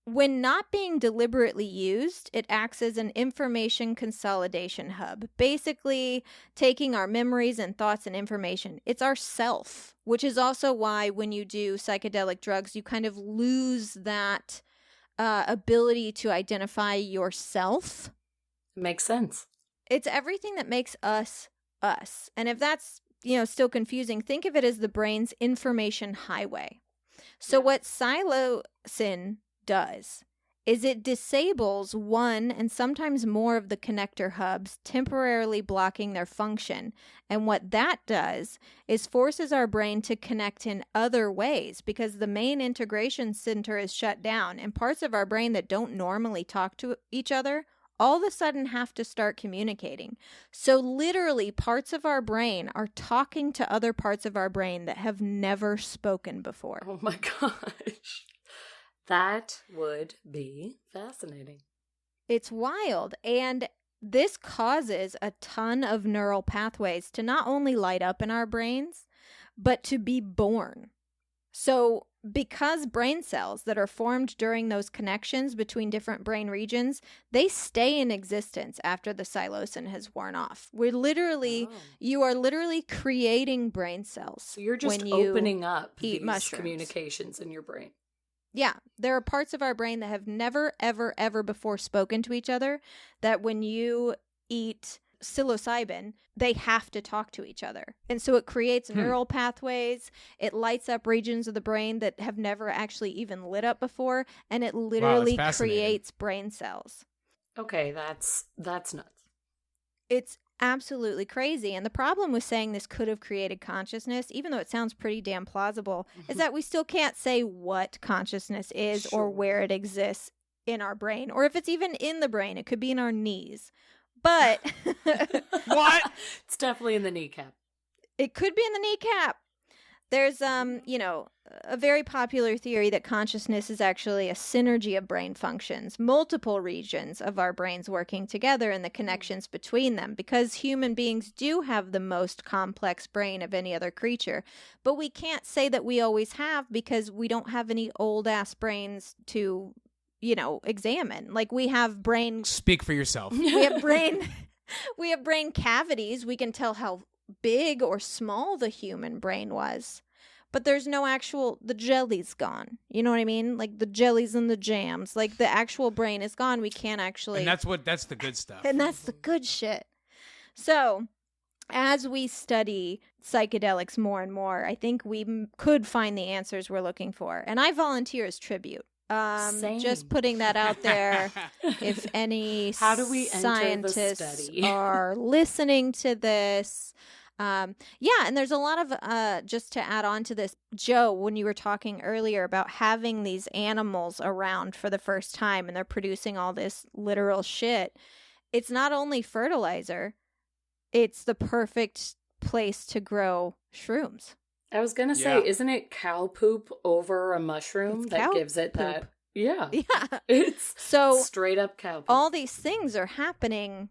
S3: when not being deliberately used, it acts as an information consolidation hub, basically taking our memories and thoughts and information. It's our self, which is also why when you do psychedelic drugs, you kind of lose that ability to identify yourself.
S2: Makes sense.
S3: It's everything that makes us us. And if that's, still confusing, think of it as the brain's information highway. So what psilocin does is it disables one and sometimes more of the connector hubs, temporarily blocking their function. And what that does is forces our brain to connect in other ways because the main integration center is shut down and parts of our brain that don't normally talk to each other all of a sudden have to start communicating. So literally parts of our brain are talking to other parts of our brain that have never spoken before.
S2: Oh my gosh. That would be fascinating.
S3: It's wild. And this causes a ton of neural pathways to not only light up in our brains, but to be born. So because brain cells that are formed during those connections between different brain regions, they stay in existence after the psilocin has worn off. You are literally creating brain cells.
S2: So you're just
S3: when you
S2: opening up
S3: eat
S2: these
S3: mushrooms.
S2: communications in your brain.
S3: Yeah, there are parts of our brain that have never, ever, ever before spoken to each other that when you eat psilocybin, they have to talk to each other. And so it creates neural pathways. It lights up regions of the brain that have never actually even lit up before. And it literally creates brain cells.
S2: Okay, that's nuts.
S3: It's absolutely crazy. And the problem with saying this could have created consciousness, even though it sounds pretty damn plausible, is that we still can't say what consciousness is or where it exists in our brain. Or if it's even in the brain, it could be in our knees. But
S4: What?
S2: It's definitely in the kneecap.
S3: It could be in the kneecap. There's, a very popular theory that consciousness is actually a synergy of brain functions, multiple regions of our brains working together and the connections between them, because human beings do have the most complex brain of any other creature. But we can't say that we always have because we don't have any old-ass brains to examine. Like we have brain.
S4: Speak for yourself.
S3: We have brain cavities. We can tell how big or small the human brain was. But there's no the jelly's gone. You know what I mean? Like the jellies and the jams. Like the actual brain is gone. We can't actually.
S4: And that's the good stuff.
S3: And that's the good shit. So as we study psychedelics more and more, I think we could find the answers we're looking for. And I volunteer as tribute.
S2: Same.
S3: Just putting that out there. If any
S2: How do we enter the
S3: scientists
S2: study?
S3: are listening to this, yeah, and there's a lot of, just to add on to this, Joe, when you were talking earlier about having these animals around for the first time and they're producing all this literal shit, it's not only fertilizer, it's the perfect place to grow shrooms.
S2: I was going to say, isn't it cow poop over a mushroom
S3: It's
S2: that
S3: cow
S2: gives it
S3: poop.
S2: that? Yeah.
S3: Yeah.
S2: It's
S3: So
S2: straight up cow poop.
S3: all these things are happening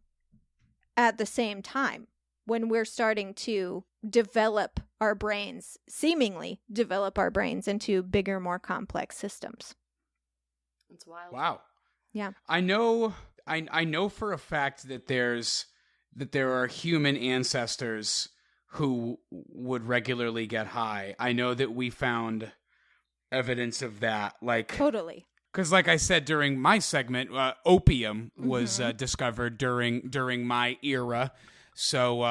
S3: at the same time when we're starting to develop our brains, seemingly develop our brains into bigger, more complex systems.
S2: It's wild.
S4: Wow.
S3: Yeah.
S4: I know for a fact that there are human ancestors who would regularly get high. I know that we found evidence of that, like
S3: Totally.
S4: because, like I said during my segment, opium was discovered during my era. So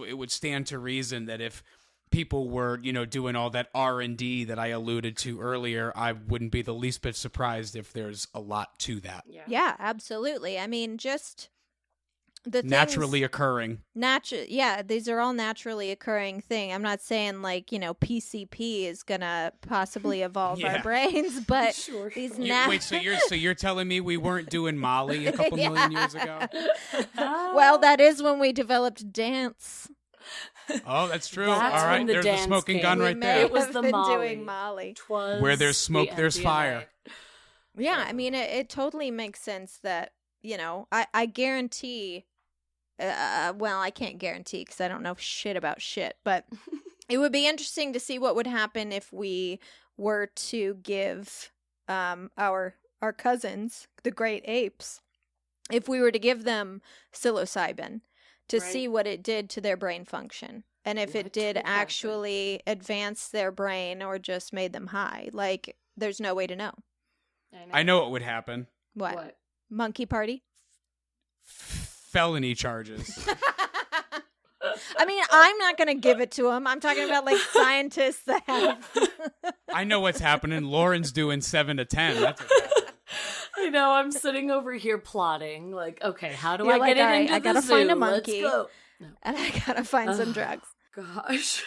S4: it would stand to reason that if people were, doing all that R&D that I alluded to earlier, I wouldn't be the least bit surprised if there's a lot to that.
S3: Yeah, absolutely. I mean, just the
S4: Naturally occurring.
S3: Yeah, these are all naturally occurring thing. I'm not saying like, PCP is gonna possibly evolve our brains, but
S2: Sure.
S3: these
S4: Wait, so you're telling me we weren't doing Molly a couple million years ago?
S3: well, that is when we developed dance.
S4: Oh, that's true.
S2: That's
S4: All right,
S2: when the
S4: there's the
S2: dance
S4: smoking
S2: came.
S4: gun
S3: We
S4: right
S3: may
S4: there.
S2: It was
S3: have
S2: the
S3: been
S2: Molly.
S3: doing Molly.
S4: Where there's smoke,
S2: the
S4: there's
S2: MDMA.
S4: fire.
S3: Yeah, I mean, it totally makes sense that, I guarantee, well, I can't guarantee because I don't know shit about shit, but it would be interesting to see what would happen if we were to give our cousins, the great apes, if we were to give them psilocybin to
S2: Right.
S3: see what it did to their brain function. And if it
S2: What
S3: did
S2: would happen?
S3: actually advance their brain or just made them high. Like, there's no way to know.
S4: I know what would happen.
S3: What? Monkey party?
S4: Felony charges.
S3: I mean, I'm not going to give it to them. I'm talking about, like, scientists that have...
S4: I know what's happening. Lauren's doing 7 to 10. That's what's happening.
S2: I know, I'm sitting over here plotting, like, okay, how do
S3: You're
S2: I
S3: like,
S2: get
S3: all
S2: it
S3: right,
S2: into
S3: I
S2: the
S3: gotta
S2: zoo?
S3: find a
S2: Let's
S3: monkey.
S2: go. No.
S3: And I got to find some
S2: Ugh.
S3: drugs.
S2: Gosh.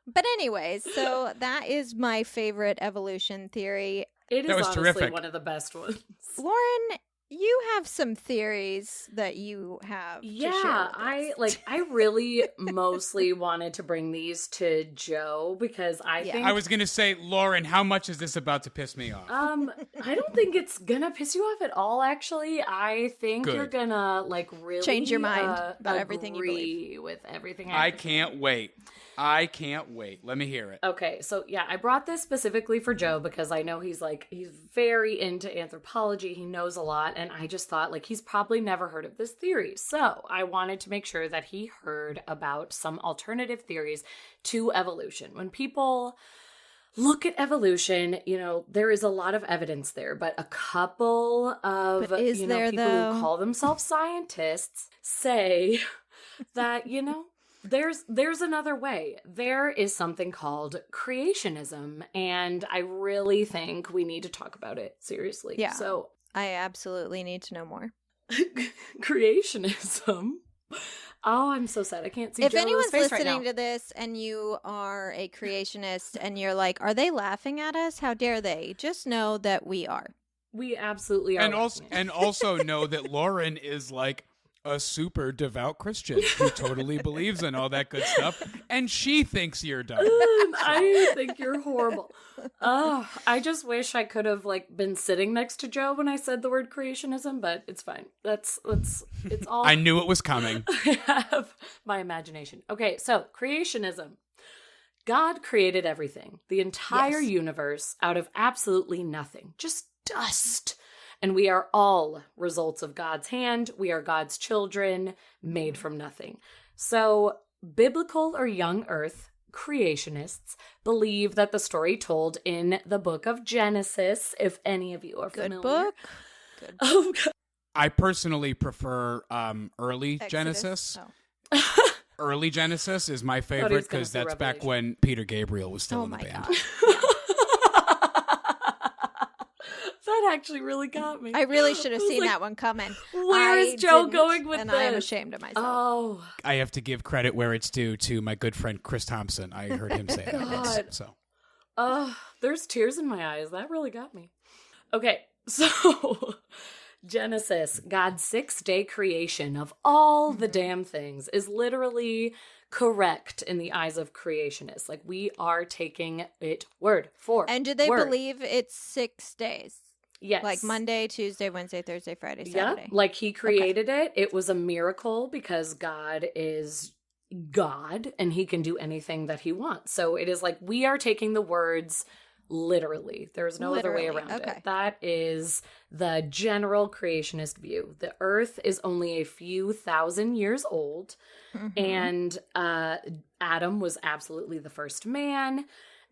S3: But anyways, so that is my favorite evolution theory.
S2: It is
S4: That was
S2: honestly
S4: terrific.
S2: one of the best ones.
S3: Lauren, you have some theories that you have to share with us.
S2: I really mostly wanted to bring these to Joe because I think
S4: I was going to say, Lauren, how much is this about to piss me off?
S2: I don't think it's gonna piss you off at all, actually. I think
S4: Good.
S2: you're gonna like really
S3: Change your mind about everything you
S2: agree with everything
S4: I can't wait. Let me hear it.
S2: Okay, so yeah, I brought this specifically for Joe because I know he's very into anthropology. He knows a lot, and I just thought he's probably never heard of this theory. So I wanted to make sure that he heard about some alternative theories to evolution. When people look at evolution, there is a lot of evidence there, but a couple of
S3: But is there,
S2: people
S3: though?
S2: who call themselves scientists say that, there's another way. There is something called creationism, and I really think we need to talk about it seriously.
S3: Yeah.
S2: So,
S3: I absolutely need to know more.
S2: creationism. Oh, I'm so sad. I can't see
S3: If
S2: Joe's
S3: anyone's
S2: face right
S3: listening
S2: now.
S3: to this and you are a creationist and you're like, are they laughing at us? How dare they? Just know that we are.
S2: We absolutely are.
S4: And also know that Lauren is like a super devout Christian who totally believes in all that good stuff, and she thinks you're dumb.
S2: I think you're horrible. Oh, I just wish I could have been sitting next to Joe when I said the word creationism, but it's fine. It's all
S4: I knew it was coming.
S2: I have my imagination. Okay, so creationism. God created everything, the entire
S3: Yes.
S2: universe, out of absolutely nothing, just dust. And we are all results of God's hand. We are God's children, made from nothing. So, biblical or young earth creationists believe that the story told in the book of Genesis, if any of you are
S3: Good
S2: familiar.
S3: book. Good book.
S2: Oh, God.
S4: I personally prefer early
S3: Exodus.
S4: Genesis.
S3: Oh.
S4: Early Genesis is my
S2: he was
S4: favorite
S2: gonna
S4: because
S2: say
S4: that's back
S2: Revelation.
S4: when Peter Gabriel was still
S3: Oh
S4: in the
S3: my
S4: band.
S3: God.
S2: That actually really got me.
S3: I really should have
S2: I was
S3: seen
S2: like,
S3: that one coming.
S2: Where is
S3: I
S2: Joe
S3: didn't,
S2: going with
S3: and
S2: this?
S3: I am ashamed of myself.
S2: Oh,
S4: I have to give credit where it's due to my good friend Chris Thompson. I heard him say that once.
S2: God.
S4: So
S2: there's tears in my eyes. That really got me. Okay, so Genesis, God's 6-day creation of all the damn things, is literally correct in the eyes of creationists. Like, we are taking it word for
S3: And do they
S2: word.
S3: believe it's 6 days?
S2: Yes.
S3: Like Monday, Tuesday, Wednesday, Thursday, Friday,
S2: Yeah,
S3: Saturday.
S2: like he created it. It was a miracle because God is God and he can do anything that he wants. So it is like we are taking the words literally. There's no other way
S3: Literally,
S2: around
S3: okay.
S2: it. That is the general creationist view. The earth is only a few thousand years old, and Adam was absolutely the first man,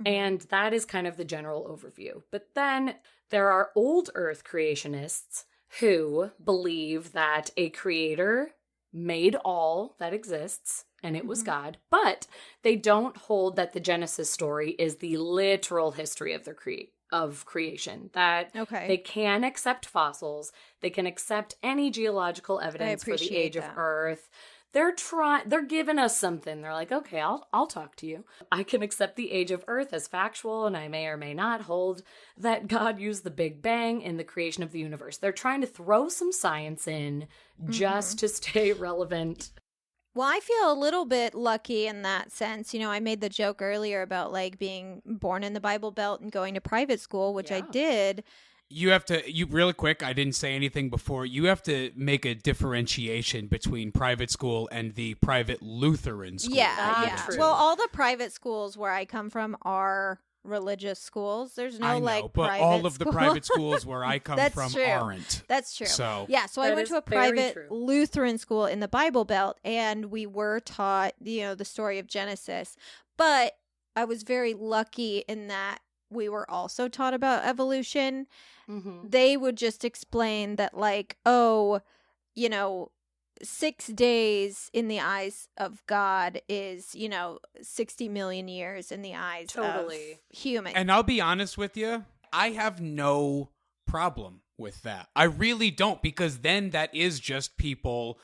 S2: and that is kind of the general overview. But then there are old earth creationists who believe that a creator made all that exists and it was God, but they don't hold that the Genesis story is the literal history of of creation. That
S3: Okay.
S2: they can accept fossils, they can accept any geological evidence for the
S3: appreciate
S2: age of
S3: that.
S2: Earth. They're giving us something. They're like, okay, I'll talk to you. I can accept the age of Earth as factual, and I may or may not hold that God used the Big Bang in the creation of the universe. They're trying to throw some science in just to stay relevant.
S3: Well, I feel a little bit lucky in that sense. You know, I made the joke earlier about like being born in the Bible Belt and going to private school, which I
S2: Yeah.
S3: did.
S4: you really quick, I didn't say anything before. You have to make a differentiation between private school and the private Lutheran school.
S3: Yeah.
S2: True.
S3: Well, all the private schools where I come from are religious schools. There's no
S4: I know,
S3: like
S4: but
S3: private
S4: all of the
S3: school.
S4: private schools where I come
S3: That's
S4: from
S3: true.
S4: aren't.
S3: That's true.
S4: So
S3: Yeah, so I
S2: That
S3: went
S2: is
S3: to a
S2: very
S3: private
S2: true.
S3: Lutheran school in the Bible Belt, and we were taught, you know, the story of Genesis. But I was very lucky in that we were also taught about evolution. They would just explain that, like, oh, you know, 6 days in the eyes of God is, you know, 60 million years in the eyes
S2: Totally.
S3: of humans.
S4: And I'll be honest with you, I have no problem with that. I really don't, because then that is just people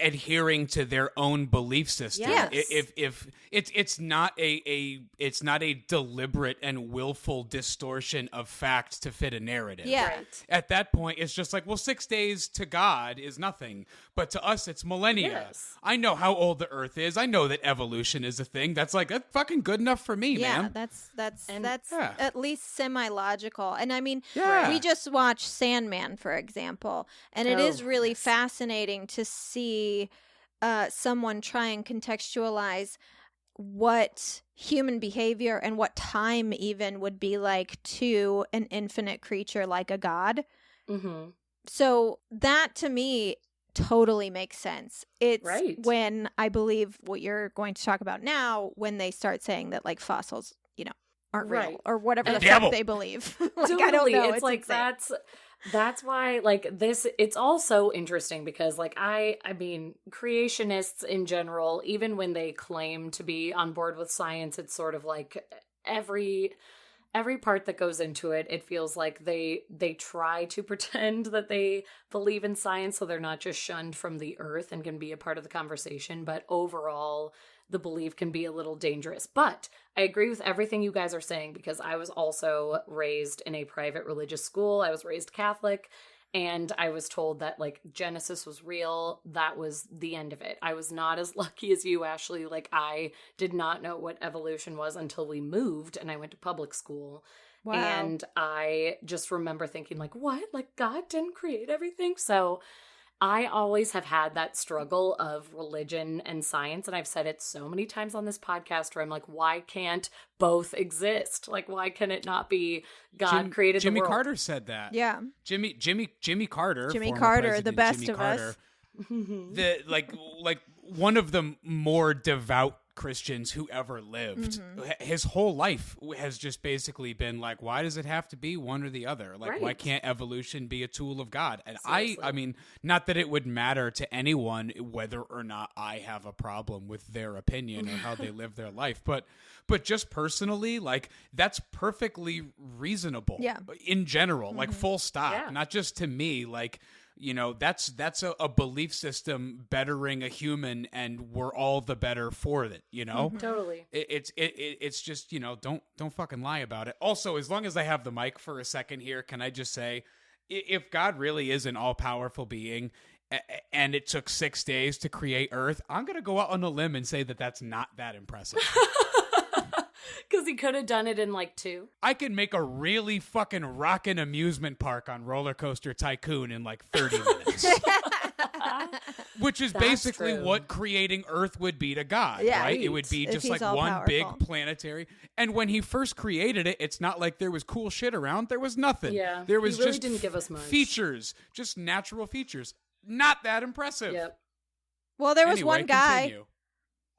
S4: adhering to their own belief system.
S3: Yes.
S4: If it's not a deliberate and willful distortion of fact to fit a narrative.
S3: Yeah.
S2: Right.
S4: At that point, it's just like, well, 6 days to God is nothing, but to us, it's millennia.
S2: Yes.
S4: I know how old the Earth is. I know that evolution is a thing. That's fucking good enough for me,
S3: yeah,
S4: man.
S3: that's
S4: Yeah.
S3: at least semi-logical. And I mean,
S4: Yeah.
S3: we just watched Sandman, for example, and it is
S2: Oh,
S3: really
S2: yes.
S3: fascinating to see someone try and contextualize what human behavior and what time even would be like to an infinite creature like a god.
S2: Mm-hmm.
S3: So that to me totally makes sense. It's
S2: Right.
S3: when I believe what you're going to talk about now, when they start saying that like fossils, you know, aren't real
S2: Right.
S3: or whatever the
S4: Devil.
S3: fuck they believe. Like, I don't
S2: Totally.
S3: know.
S2: It's like
S3: insane.
S2: that's why like this it's all so interesting because like I mean creationists in general, even when they claim to be on board with science, it's sort of like every part that goes into it, it feels like they try to pretend that they believe in science so they're not just shunned from the earth and can be a part of the conversation, but overall the belief can be a little dangerous. But I agree with everything you guys are saying because I was also raised in a private religious school. I was raised Catholic, and I was told that like Genesis was real. That was the end of it. I was not as lucky as you, Ashley. Like I did not know what evolution was until we moved and I went to public school.
S3: Wow.
S2: And I just remember thinking like, what? Like God didn't create everything? So I always have had that struggle of religion and science, and I've said it so many times on this podcast where I'm like, why can't both exist? Like, why can it not be God created
S4: Jimmy
S2: the world?
S4: Carter said that.
S3: Yeah.
S4: Jimmy Carter.
S3: Jimmy
S4: former
S3: Carter, the
S4: President
S3: best
S4: Jimmy
S3: of
S4: Carter,
S3: us.
S4: the like one of the more devout Christians who ever lived. His whole life has just basically been like, why does it have to be one or the other? Like, why can't evolution be a tool of God? And I mean, not that it would matter to anyone whether or not I have a problem with their opinion or how they live their life, but just personally, like, that's perfectly reasonable in general, like, full stop, not just to me, like, you know, that's a belief system bettering a human, and we're all the better for it, you know?
S2: Totally.
S4: It's just, you know, don't fucking lie about it. Also, as long as I have the mic for a second here, can I just say, if God really is an all-powerful being and it took 6 days to create Earth, I'm going to go out on a limb and say that that's not that impressive.
S2: Because he could have done it in like 2.
S4: I could make a really fucking rockin' amusement park on Roller Coaster Tycoon in like 30 minutes. Which is basically what creating Earth would be to God, right? It would be just like one big planetary. And when he first created it, it's not like there was cool shit around. There was nothing.
S2: Yeah,
S4: there was
S2: he really
S4: just
S2: didn't give us much.
S4: Features, just natural features. Not that impressive.
S2: Yep.
S3: Well, there was one guy.
S4: Continue.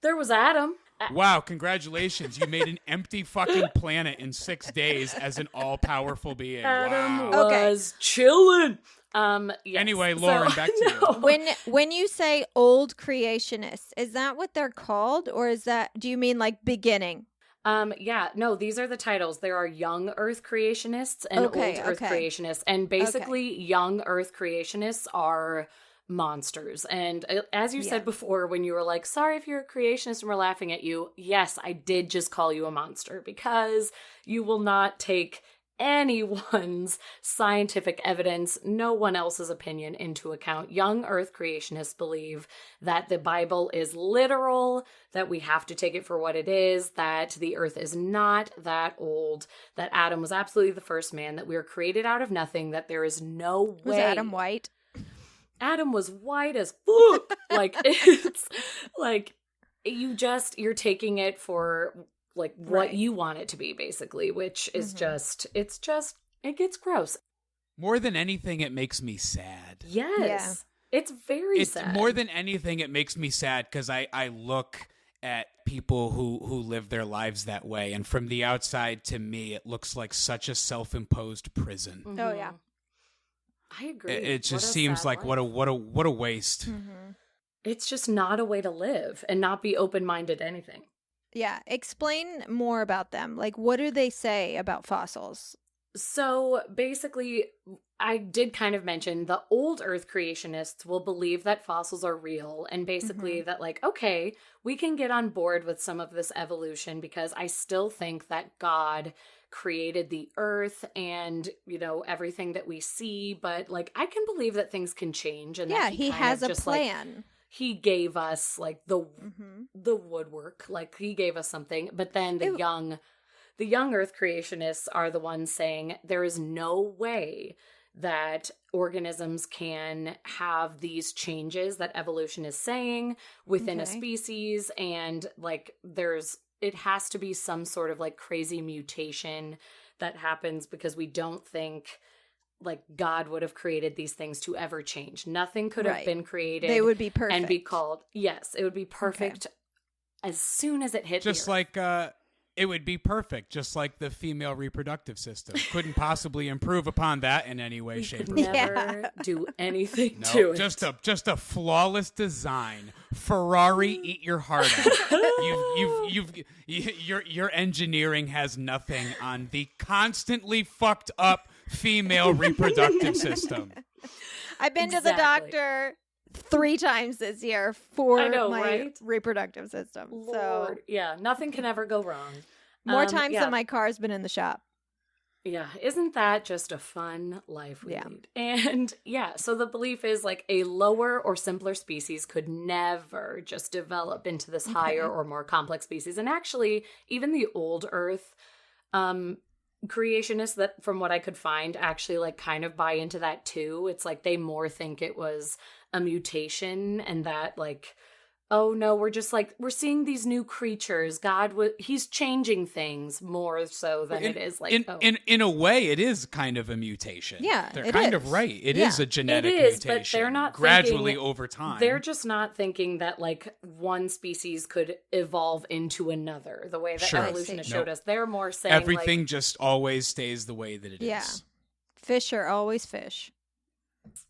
S2: There was Adam.
S4: Wow, congratulations. You made an empty fucking planet in 6 days as an all-powerful being.
S2: Adam
S4: Wow.
S2: was chilling. Yes.
S4: Anyway, Lauren, back to you.
S3: When you say old creationists, is that what they're called, or do you mean like beginning?
S2: Yeah, no, these are the titles. There are young Earth creationists and old Earth creationists. And basically, young Earth creationists are monsters. And as you said before, when you were like, sorry if you're a creationist and we're laughing at you, yes, I did just call you a monster, because you will not take anyone's scientific evidence, no one else's opinion into account. Young Earth creationists believe that the Bible is literal, that we have to take it for what it is, that the Earth is not that old, that Adam was absolutely the first man, that we were created out of nothing, that there is no way.
S3: Was Adam white?
S2: Adam was white as fuck. Like, it's like you're taking it for like what you want it to be, basically, which is it gets gross.
S4: More than anything, it makes me sad.
S2: Yes. Yeah. It's very sad.
S4: More than anything, it makes me sad because I look at people who live their lives that way, and from the outside, to me, it looks like such a self-imposed prison.
S2: Mm-hmm.
S3: Oh yeah.
S2: I agree.
S4: It just seems like what a waste.
S3: Mm-hmm.
S2: It's just not a way to live and not be open-minded to anything.
S3: Yeah, explain more about them. Like, what do they say about fossils?
S2: So basically, I did kind of mention the old Earth creationists will believe that fossils are real, and basically that, like, okay, we can get on board with some of this evolution because I still think that God created the Earth and, you know, everything that we see, but, like, I can believe that things can change, and that
S3: he has a plan.
S2: Like, he gave us like the woodwork, like he gave us something, but then the young Earth creationists are the ones saying there is no way that organisms can have these changes that evolution is saying within a species, and like it has to be some sort of like crazy mutation that happens, because we don't think like God would have created these things to ever change. Nothing could have been created.
S3: They would be perfect.
S2: And be called, yes, it would be perfect as soon as it hit
S4: just
S2: the Earth.
S4: Like it would be perfect, just like the female reproductive system. Couldn't possibly improve upon that in any way, shape, or form.
S2: Never do anything to it.
S4: Just a flawless design. Ferrari, eat your heart out. Your engineering has nothing on the constantly fucked up female reproductive system.
S3: I've been to the doctor 3 times this year for my reproductive system.
S2: Lord.
S3: So
S2: yeah, nothing can ever go wrong.
S3: More times than my car's been in the shop.
S2: Yeah, isn't that just a fun life we lead? And so the belief is like a lower or simpler species could never just develop into this higher or more complex species. And actually, even the old Earth creationists, that from what I could find, actually like kind of buy into that too. It's like they more think it was a mutation, and that like oh no, we're seeing these new creatures. He's changing things more so than it is like,
S4: in a way, it is kind of a mutation.
S3: Yeah,
S4: they're
S3: it
S4: kind
S3: is.
S4: of right. It
S3: Yeah.
S4: is a genetic
S2: It is,
S4: mutation.
S2: but they're not
S4: gradually
S2: thinking-
S4: over time.
S2: They're just not thinking that like one species could evolve into another the way that
S4: Sure.
S2: evolution has showed
S4: Nope.
S2: us. They're more saying
S4: Everything
S2: like,
S4: just always stays the way that it is.
S3: Yeah. Fish are always fish.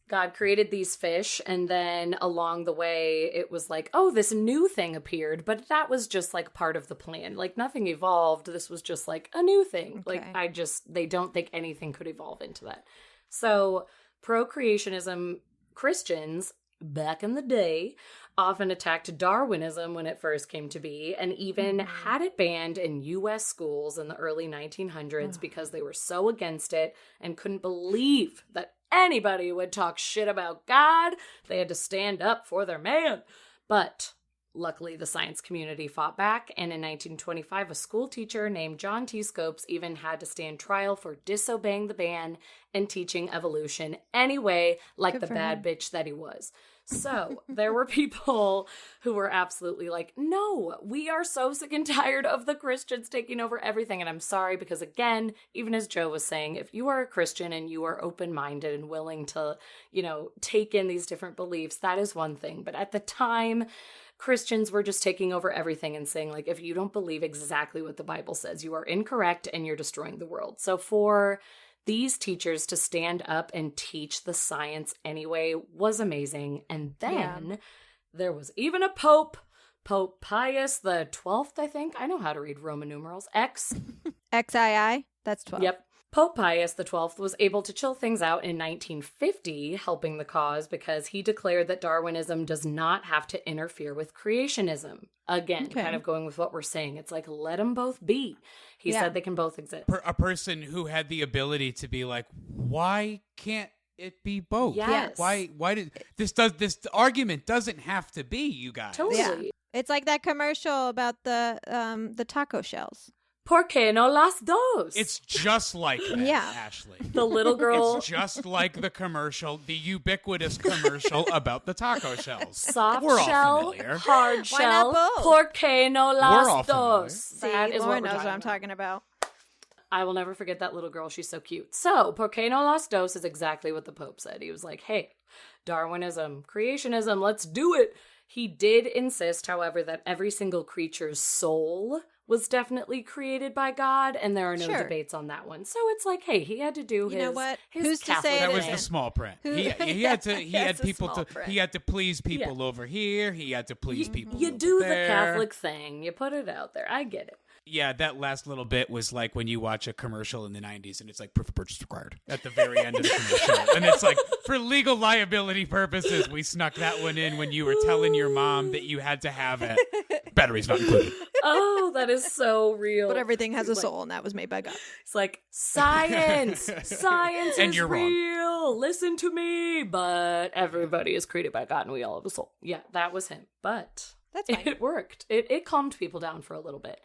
S2: God created these fish, and then along the way, it was like, oh, this new thing appeared, but that was just like part of the plan. Like nothing evolved. This was just like a new thing.
S3: Okay.
S2: Like they don't think anything could evolve into that. So procreationism Christians back in the day often attacked Darwinism when it first came to be, and even had it banned in U.S. schools in the early 1900s because they were so against it and couldn't believe that anybody would talk shit about God. They had to stand up for their man. But luckily, the science community fought back, and in 1925, a school teacher named John T. Scopes even had to stand trial for disobeying the ban and teaching evolution anyway, like
S3: Good
S2: the
S3: for
S2: bad
S3: him.
S2: bitch that he was. So there were people who were absolutely like, no, we are so sick and tired of the Christians taking over everything. And I'm sorry, because again, even as Joe was saying, if you are a Christian and you are open-minded and willing to, take in these different beliefs, that is one thing. But at the time, Christians were just taking over everything and saying, like, if you don't believe exactly what the Bible says, you are incorrect and you're destroying the world. So for these teachers to stand up and teach the science anyway was amazing. And then there was even a Pope Pius the 12th, I think. I know how to read Roman numerals.
S3: XII, that's 12.
S2: Yep. Pope Pius XII was able to chill things out in 1950, helping the cause because he declared that Darwinism does not have to interfere with creationism. Again, kind of going with what we're saying. It's like, let them both be. He said they can both exist.
S4: A person who had the ability to be like, why can't it be both?
S2: Yes.
S4: Why did this argument doesn't have to be, you guys.
S2: Totally.
S3: Yeah. It's like that commercial about the taco shells.
S2: ¿Por qué no las dos?
S4: It's just like that,
S3: Yeah.
S4: Ashley.
S2: The little girl.
S4: It's just like the commercial, the ubiquitous commercial about the taco shells.
S2: Soft
S4: We're all
S2: shell,
S4: familiar.
S2: hard
S3: Why
S2: shell.
S3: not both?
S2: ¿Por qué no
S4: We're all
S2: las
S4: familiar.
S2: dos?
S3: See,
S2: That is
S3: Lauren
S2: what we're
S3: knows what I'm
S2: about.
S3: talking about.
S2: I will never forget that little girl. She's so cute. So, ¿por qué no las dos is exactly what the Pope said. He was like, hey, Darwinism, creationism, let's do it. He did insist, however, that every single creature's soul was definitely created by God, and there are no
S3: Sure.
S2: debates on that one. So it's like, hey, he had to do
S3: You know
S2: his,
S3: what?
S2: his
S3: Who's to say
S2: Catholic
S3: it
S4: That was
S2: thing.
S4: the small print. He had to. He
S3: That's
S4: had
S3: the
S4: people
S3: small
S4: to.
S3: print.
S4: He had to please people over here. He had to please people.
S2: You
S4: over
S2: do the
S4: there.
S2: Catholic thing. You put it out there. I get it.
S4: Yeah, that last little bit was like when you watch a commercial in the 90s and it's like proof of purchase required at the very end of the commercial. And it's like, for legal liability purposes, we snuck that one in when you were telling your mom that you had to have it. Batteries not included.
S2: Oh, that is so real.
S3: But everything has a
S2: Like-
S3: soul, and that was made by God.
S2: It's like, science! Science
S4: And
S2: is
S4: you're wrong.
S2: real! Listen to me! But everybody is created by God and we all have a soul. Yeah, that was him. But
S3: That's fine.
S2: it worked. It calmed people down for a little bit.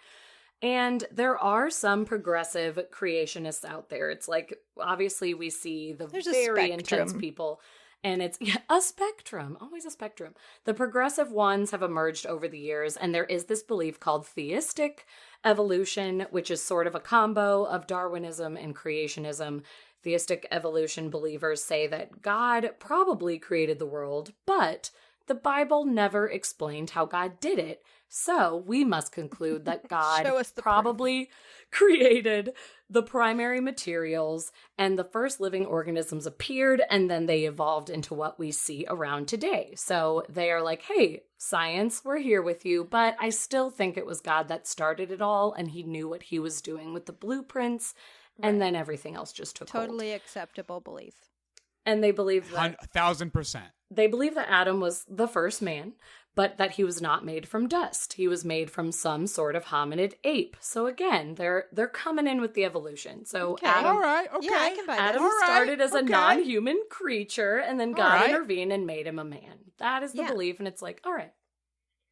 S2: And there are some progressive creationists out there. It's like, obviously we see the
S3: There's a
S2: very intense
S3: spectrum.
S2: people. And it's a spectrum, always a spectrum. The progressive ones have emerged over the years, and there is this belief called theistic evolution, which is sort of a combo of Darwinism and creationism. Theistic evolution believers say that God probably created the world, but the Bible never explained how God did it. So we must conclude that God
S3: Show us the
S2: probably created the primary materials and the first living organisms appeared and then they evolved into what we see around today. So they are like, hey, science, we're here with you, but I still think it was God that started it all and he knew what he was doing with the blueprints and then everything else just took hold.
S3: Totally acceptable belief.
S2: And they believe that
S4: 1,000%.
S2: they believe that Adam was the first man, but that he was not made from dust. He was made from some sort of hominid ape. So again, they're coming in with the evolution. So
S3: Okay.
S2: Adam,
S4: All right. Okay.
S3: Yeah, I can buy that.
S2: Adam
S4: All right,
S2: started as a
S4: okay.
S2: non-human creature, and then God
S4: right.
S2: intervened and made him a man. That is the
S3: Yeah.
S2: belief, and it's like, all right,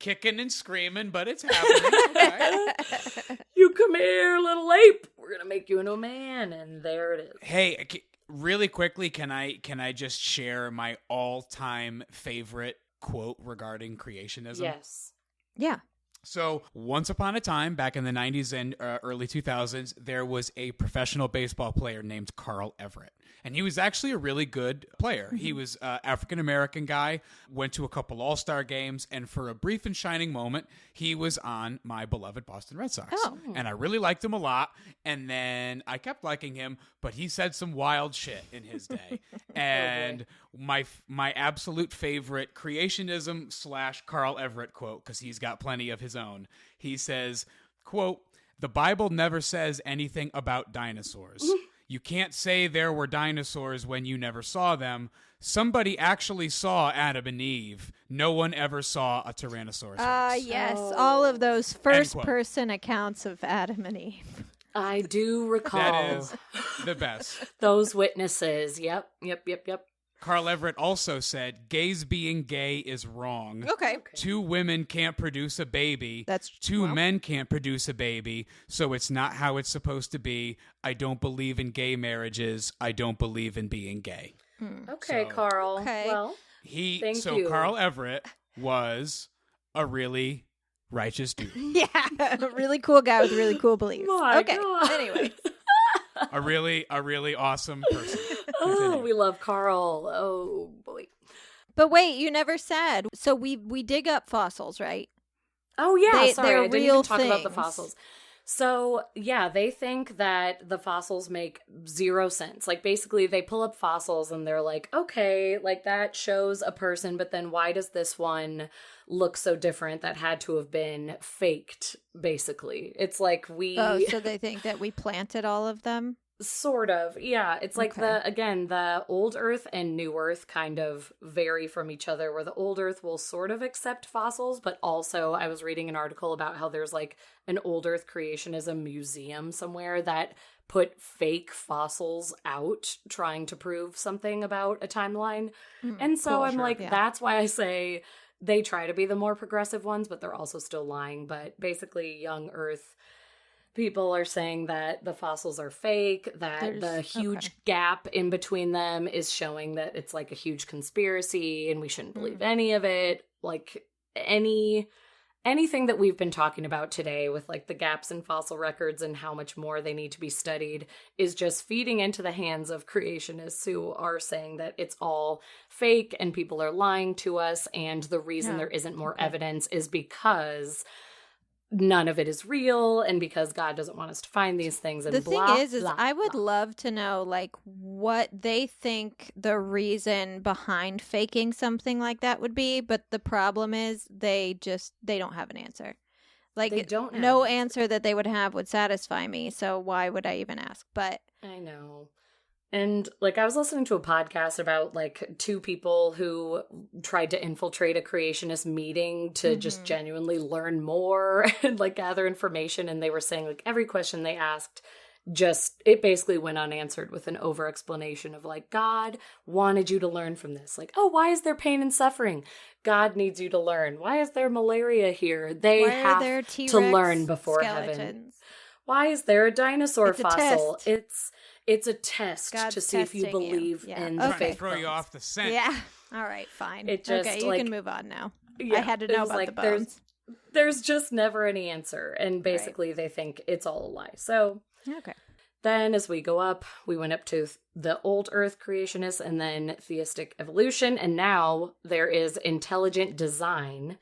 S4: Kicking and screaming, but it's happening. Okay.
S2: you come here, little ape. We're gonna make you into a man, and there it is.
S4: Hey, really quickly, can I just share my all-time favorite quote regarding creationism?
S2: Yes.
S3: Yeah.
S4: So once upon a time, back in the 90s and early 2000s, there was a professional baseball player named Carl Everett. And he was actually a really good player. He was an African-American guy, went to a couple All-Star games, and for a brief and shining moment, he was on my beloved Boston Red Sox.
S3: Oh.
S4: And I really liked him a lot. And then I kept liking him, but he said some wild shit in his day. And my absolute favorite creationism / Carl Everett quote, because he's got plenty of his own. He says, quote, "The Bible never says anything about dinosaurs. You can't say there were dinosaurs when you never saw them. Somebody actually saw Adam and Eve. No one ever saw a Tyrannosaurus Rex."
S3: Yes. All of those first-person accounts of Adam and Eve.
S2: I do recall.
S4: That is the best.
S2: Those witnesses. Yep.
S4: Carl Everett also said, "Gays being gay is wrong.
S3: Okay.
S4: 2 women can't produce a baby.
S3: That's
S4: 2 men can't produce a baby, so it's not how it's supposed to be. I don't believe in gay marriages. I don't believe in being gay."
S2: Okay,
S4: So-
S2: Carl.
S3: Okay.
S2: Well, Thank you.
S4: Carl Everett was a really righteous dude.
S3: Yeah. A really cool guy with really cool beliefs.
S2: My
S3: Okay.
S2: God.
S3: Anyway.
S4: a really awesome person.
S2: oh,
S4: Continue.
S2: we love Carl. Oh, boy.
S3: But wait, you never said. So we dig up fossils, right?
S2: Oh, yeah. Sorry,
S3: they're
S2: I didn't
S3: real
S2: even talk about the
S3: things.
S2: fossils. So, yeah, they think that the fossils make 0 sense. Like, basically, they pull up fossils and they're like, okay, like, that shows a person, but then why does this one look so different? That had to have been faked, basically. It's like
S3: Oh, so they think that we planted all of them?
S2: Sort of, yeah. It's like
S3: Okay.
S2: the old Earth and new Earth kind of vary from each other, where the old Earth will sort of accept fossils, but also I was reading an article about how there's like an old Earth creationism museum somewhere that put fake fossils out trying to prove something about a timeline. And so
S3: cool,
S2: I'm
S3: sure,
S2: like,
S3: yeah.
S2: that's why I say they try to be the more progressive ones, but they're also still lying. But basically, young Earth people are saying that the fossils are fake, that the huge gap in between them is showing that it's like a huge conspiracy and we shouldn't believe any of it. Like anything that we've been talking about today with like the gaps in fossil records and how much more they need to be studied is just feeding into the hands of creationists who are saying that it's all fake and people are lying to us, and the reason there isn't more evidence is because none of it is real, and because God doesn't want us to find these things. And
S3: The
S2: blah,
S3: thing is
S2: blah,
S3: I would
S2: blah.
S3: love to know, like, what they think the reason behind faking something like that would be. But the problem is they don't have an answer. Like,
S2: They don't have
S3: no
S2: an
S3: answer that they would have would satisfy me. So why would I even ask? But
S2: I know. And like I was listening to a podcast about like 2 people who tried to infiltrate a creationist meeting to just genuinely learn more and like gather information, and they were saying like every question they asked it basically went unanswered with an over explanation of like, God wanted you to learn from this. Like, oh, why is there pain and suffering? God needs you to learn. Why is there malaria here? They
S3: why
S2: have
S3: are there
S2: to
S3: T-Rex
S2: learn before heaven.
S3: skeletons?
S2: Why is there a dinosaur
S3: It's a
S2: fossil?
S3: test.
S2: It's a test
S3: God's
S2: to see if you
S3: testing you.
S2: believe
S3: Yeah.
S2: in
S3: Okay.
S2: the
S4: Trying to
S2: fake
S4: throw you
S2: bones.
S4: off the scent.
S3: Yeah. All right, fine.
S2: It just,
S3: okay, you
S2: like-
S3: can move on now.
S2: Yeah,
S3: I had to
S2: it
S3: know
S2: was
S3: about
S2: like,
S3: the bones.
S2: There's just never any answer, and basically they think it's all a lie. So
S3: Okay.
S2: then as we go up, we went up to the old Earth creationists and then theistic evolution, and now there is intelligent design.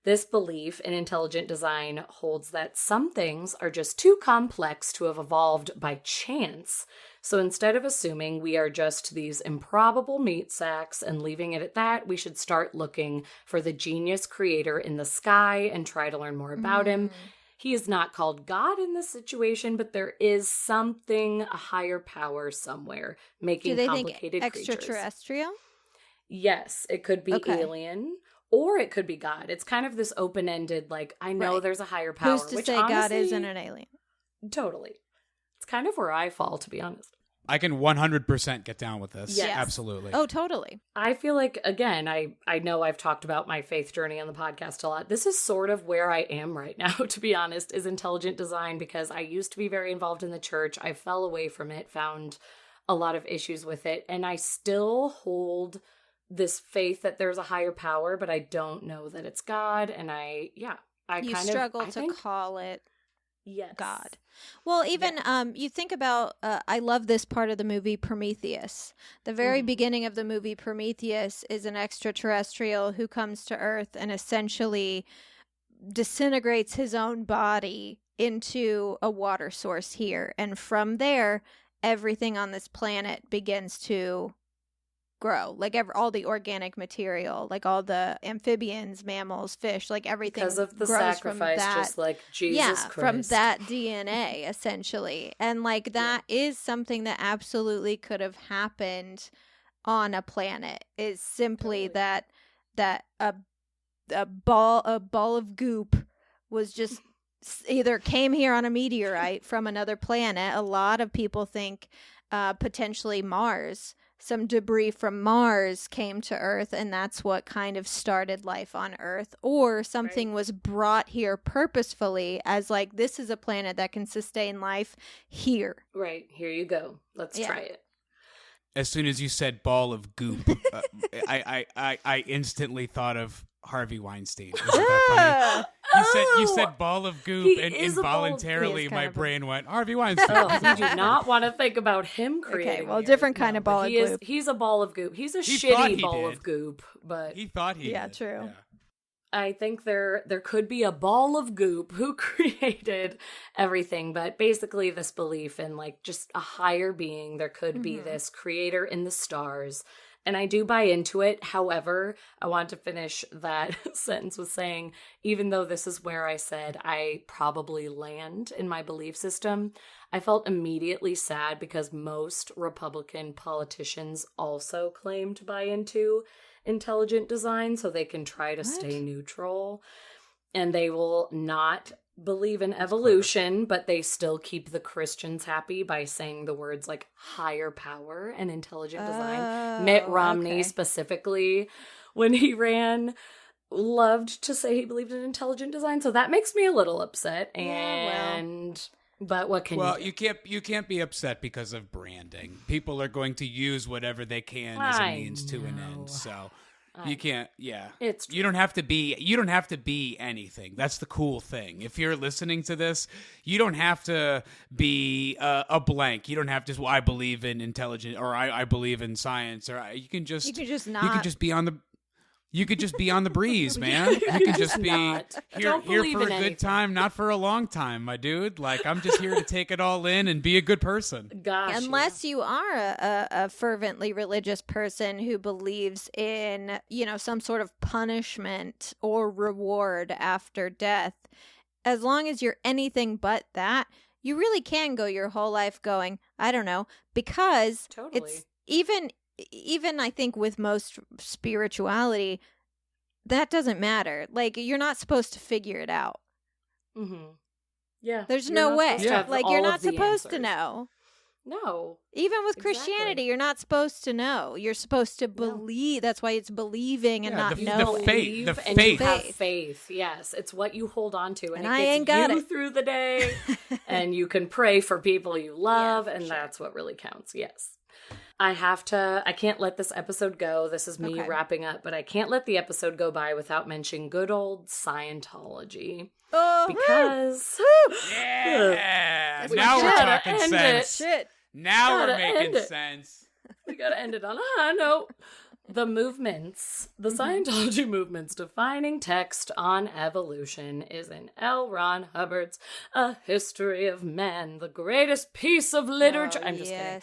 S2: This belief in intelligent design holds that some things are just too complex to have evolved by chance. So instead of assuming we are just these improbable meat sacks and leaving it at that, we should start looking for the genius creator in the sky and try to learn more about him. He is not called God in this situation, but there is something, a higher power somewhere making
S3: Do they think
S2: complicated creatures.
S3: extraterrestrial?
S2: Yes, it could be
S3: Okay.
S2: alien, or it could be God. It's kind of this open-ended, like, I know
S3: Right.
S2: there's a higher power.
S3: Who's to
S2: which
S3: say God
S2: honestly,
S3: isn't an alien?
S2: Totally. It's kind of where I fall, to be honest.
S4: I can 100% get down with this.
S2: Yes.
S4: Absolutely.
S3: Oh, totally.
S2: I feel like, again, I know I've talked about my faith journey on the podcast a lot. This is sort of where I am right now, to be honest, is intelligent design, because I used to be very involved in the church. I fell away from it, found a lot of issues with it, and I still hold this faith that there's a higher power, but I don't know that it's God. And
S3: you struggle to call it
S2: yes.
S3: God. Well, even you think about, I love this part of the movie Prometheus. The very beginning of the movie Prometheus is an extraterrestrial who comes to Earth and essentially disintegrates his own body into a water source here. And from there, everything on this planet begins to grow, like all the organic material, like all the amphibians, mammals, fish, like everything
S2: because of the
S3: grows
S2: sacrifice,
S3: from that,
S2: just like Jesus Christ.
S3: From that DNA essentially. And like that is something that absolutely could have happened on a planet, is simply that a ball of goop was just either came here on a meteorite from another planet. A lot of people think potentially Mars. Some debris from Mars came to Earth, and that's what kind of started life on Earth. Or something was brought here purposefully as like, this is a planet that can sustain life here.
S2: Right. Here you go. Let's try it.
S4: As soon as you said ball of goop, I instantly thought of Harvey Weinstein. Isn't that funny? You said ball of goop, and involuntarily my brain went Harvey Weinstein.
S2: You do not want to think about him creating.
S3: Okay, well, different kind of ball of goop.
S2: He's a ball of goop. He's a shitty ball of goop, but
S4: he thought he did.
S3: Yeah, true.
S4: Yeah.
S2: I think there could be a ball of goop who created everything, but basically this belief in like just a higher being. There could be this creator in the stars. And I do buy into it. However, I want to finish that sentence with saying, even though this is where I said I probably land in my belief system, I felt immediately sad because most Republican politicians also claim to buy into intelligent design so they can try to stay neutral. And they will not believe in evolution, but they still keep the Christians happy by saying the words like higher power and intelligent design. Mitt Romney specifically, when he ran, loved to say he believed in intelligent design. So that makes me a little upset. But what can you do?
S4: you can't be upset because of branding. People are going to use whatever they can as a means to an end. So you can't. Yeah,
S2: it's
S4: you don't have to be anything. That's the cool thing. If you're listening to this, you don't have to be a blank. You don't have to. Well, I believe in intelligent, or I believe in science, or you can just not. You can just be on the. You could just be on the breeze, man. You could just be here for a good time, not for a long time, my dude. Like, I'm just here to take it all in and be a good person.
S2: Gosh,
S3: unless you are a fervently religious person who believes in, some sort of punishment or reward after death. As long as you're anything but that, you really can go your whole life going, I don't know, because it's even I think with most spirituality, that doesn't matter. Like, you're not supposed to figure it out.
S2: Mm-hmm. Yeah.
S3: There's no way. Like, you're not supposed to know.
S2: No.
S3: Even with Christianity, you're not supposed to know. You're supposed to believe. That's why it's believing and not knowing.
S4: The faith.
S2: You have faith. Yes. It's what you hold on to. And it
S3: I ain't got
S2: you
S3: it
S2: through the day. And you can pray for people you love. And that's what really counts. Yes. I can't let this episode go. This is me wrapping up, but I can't let the episode go by without mentioning good old Scientology.
S3: Oh,
S2: because...
S4: Yeah! Now we're talking sense.
S3: Shit.
S4: Now we're making sense.
S2: We gotta end it on a high note. The Scientology movement's defining text on evolution is in L. Ron Hubbard's A History of Man, the greatest piece of literature. I'm just kidding.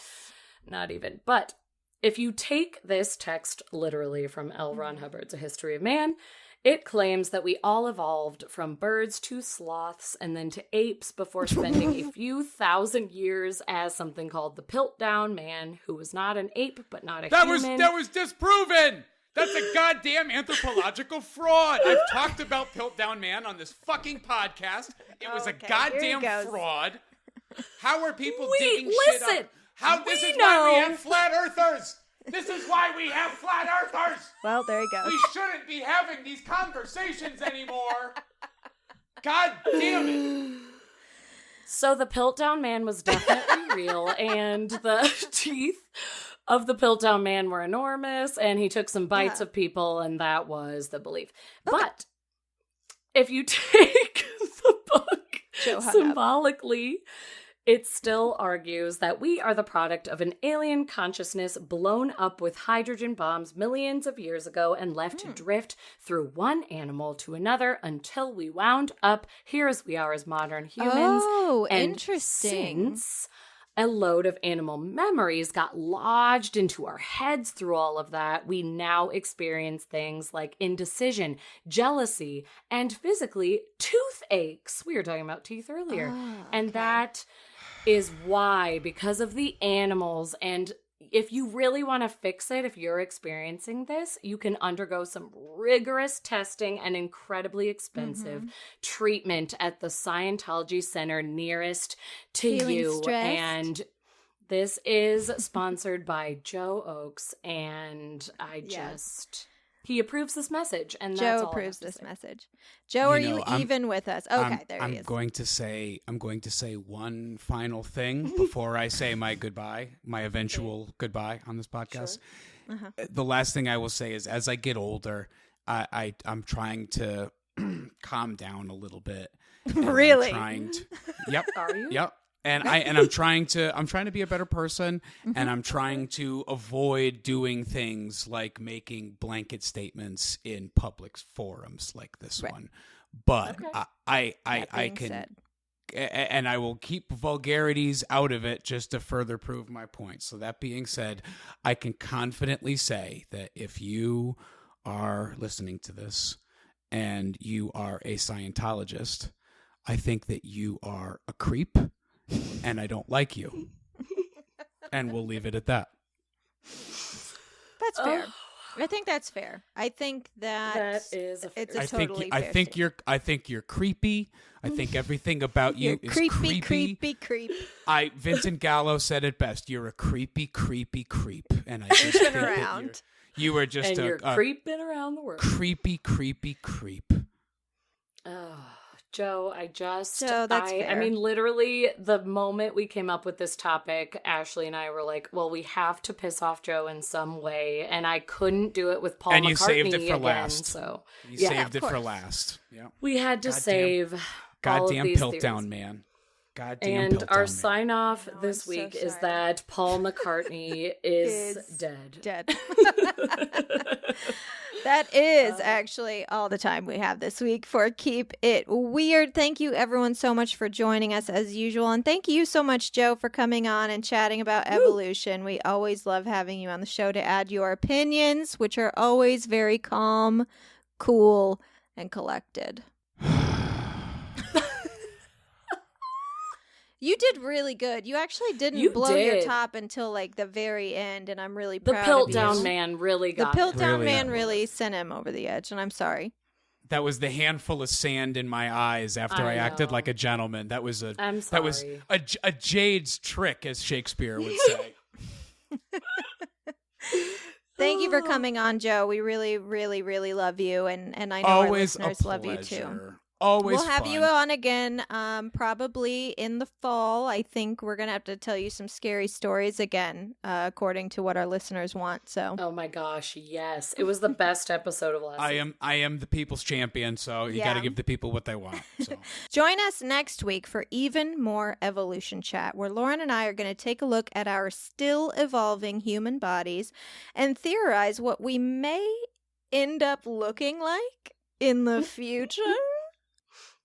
S2: Not even. But if you take this text literally from L. Ron Hubbard's A History of Man, it claims that we all evolved from birds to sloths and then to apes before spending a few thousand years as something called the Piltdown Man, who was not an ape but not a human.
S4: That was disproven! That's a goddamn anthropological fraud! I've talked about Piltdown Man on this fucking podcast. It was a goddamn fraud. How are people digging shit up? This is why we have flat earthers! This is why we have flat earthers!
S3: Well, there you go.
S4: We shouldn't be having these conversations anymore! God damn it!
S2: So the Piltdown Man was definitely real, and the teeth of the Piltdown Man were enormous, and he took some bites of people, and that was the belief. Okay. But if you take the book symbolically, it still argues that we are the product of an alien consciousness blown up with hydrogen bombs millions of years ago and left to drift through one animal to another until we wound up here as we are as modern humans.
S3: Oh,
S2: and
S3: interesting.
S2: Since a load of animal memories got lodged into our heads through all of that, we now experience things like indecision, jealousy, and physically toothaches. We were talking about teeth earlier. And that is why, because of the animals, and if you really want to fix it, if you're experiencing this, you can undergo some rigorous testing and incredibly expensive treatment at the Scientology center nearest to you.
S3: Stressed?
S2: And this is sponsored by Joe Oakes, and he approves this message, and that's
S3: Joe
S2: all
S3: approves
S2: I have to
S3: this
S2: say.
S3: message. Joe, are you even with us? Okay, there he is.
S4: I'm going to say one final thing before I say my goodbye, my eventual goodbye on this podcast. Sure. The last thing I will say is, as I get older, I'm trying to calm down a little bit.
S3: Really?
S4: Yep.
S2: Are you?
S4: Yep. And I'm trying to be a better person, and I'm trying to avoid doing things like making blanket statements in public forums like this one. But I can, and I will keep vulgarities out of it just to further prove my point. So that being said, I can confidently say that if you are listening to this and you are a Scientologist, I think that you are a creep. And I don't like you. And we'll leave it at that.
S3: That's fair. I think that's fair. I think that
S2: is a fair.
S3: It's a totally fair.
S4: I think you're creepy. I think everything about you is creepy. Vincent Gallo said it best. You're a creepy creep. And I just think that you are just
S2: you're creeping around the world.
S4: Creepy creep.
S2: Oh. Joe, that's
S3: fair.
S2: I mean, literally, the moment we came up with this topic, Ashley and I were like, well, we have to piss off Joe in some way, and I couldn't do it with Paul McCartney
S4: and you saved it for
S2: again,
S4: last.
S2: So
S4: you saved it for last. Yeah,
S2: we had to save
S4: goddamn
S2: all of these
S4: Piltdown Man.
S2: And our sign off this week is that Paul McCartney is dead.
S3: That is actually all the time we have this week for Keep It Weird. Thank you, everyone, so much for joining us as usual. And thank you so much, Joe, for coming on and chatting about evolution. We always love having you on the show to add your opinions, which are always very calm, cool, and collected. You did really good. You actually didn't blow your top until like the very end, and I'm really proud of you.
S2: The Piltdown Man really got
S3: The Piltdown Man really sent him over the edge, and I'm sorry.
S4: That was the handful of sand in my eyes after I acted like a gentleman. That was a jade's trick, as Shakespeare would say.
S3: Thank you for coming on, Joe. We really, really, really love you, and I know
S4: always
S3: our listeners love you too.
S4: Always
S3: We'll have
S4: fun.
S3: you on again probably in the fall. I think we're going to have to tell you some scary stories again, according to what our listeners want. So.
S2: Oh my gosh, yes. It was the best episode of last week.
S4: I am the people's champion, so you got to give the people what they want. So.
S3: Join us next week for even more evolution chat, where Lauren and I are going to take a look at our still evolving human bodies and theorize what we may end up looking like in the future.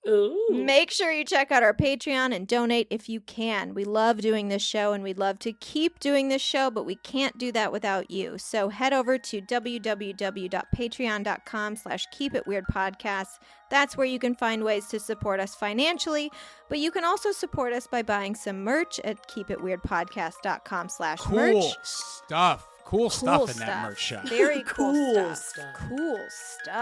S2: Ooh.
S3: Make sure you check out our Patreon and donate if you can. We love doing this show, and we'd love to keep doing this show, but we can't do that without you. So head over to www.patreon.com/keepitweirdpodcast. That's where you can find ways to support us financially, but you can also support us by buying some merch at keepitweirdpodcast.com/merch.
S4: Cool stuff in that merch shop.
S3: Very cool
S2: stuff.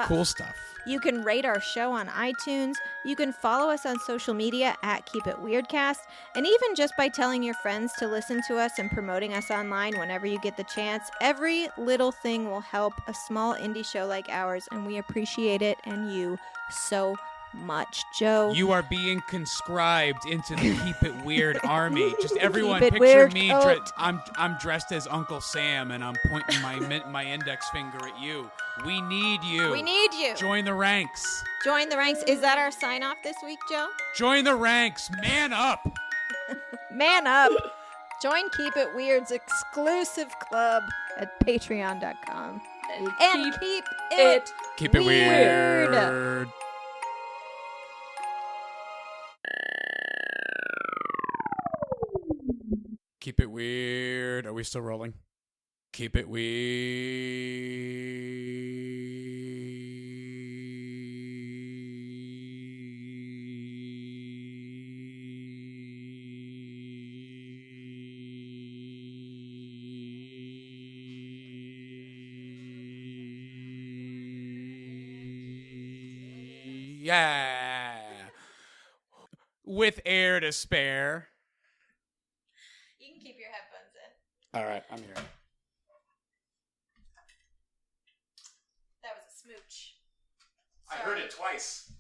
S3: Cool stuff. You can rate our show on iTunes. You can follow us on social media at Keep It Weirdcast. And even just by telling your friends to listen to us and promoting us online whenever you get the chance, every little thing will help a small indie show like ours. And we appreciate it and you so much, Joe.
S4: You are being conscribed into the Keep It Weird army. Just everyone,
S3: Keep it
S4: picture
S3: weird,
S4: me.
S3: coat.
S4: I'm dressed as Uncle Sam, and I'm pointing my index finger at you. We need you.
S3: We need you.
S4: Join the ranks.
S3: Join the ranks. Is that our sign off this week, Joe?
S4: Join the ranks. Man up.
S3: Man up. Join Keep It Weird's exclusive club at patreon.com. And keep it
S4: Keep it
S3: weird.
S4: weird. Keep it weird. Are we still rolling? Keep it weird. Yeah. With air to spare.
S3: You can keep your headphones in.
S4: All right, I'm here.
S3: That was a smooch.
S4: I heard it twice.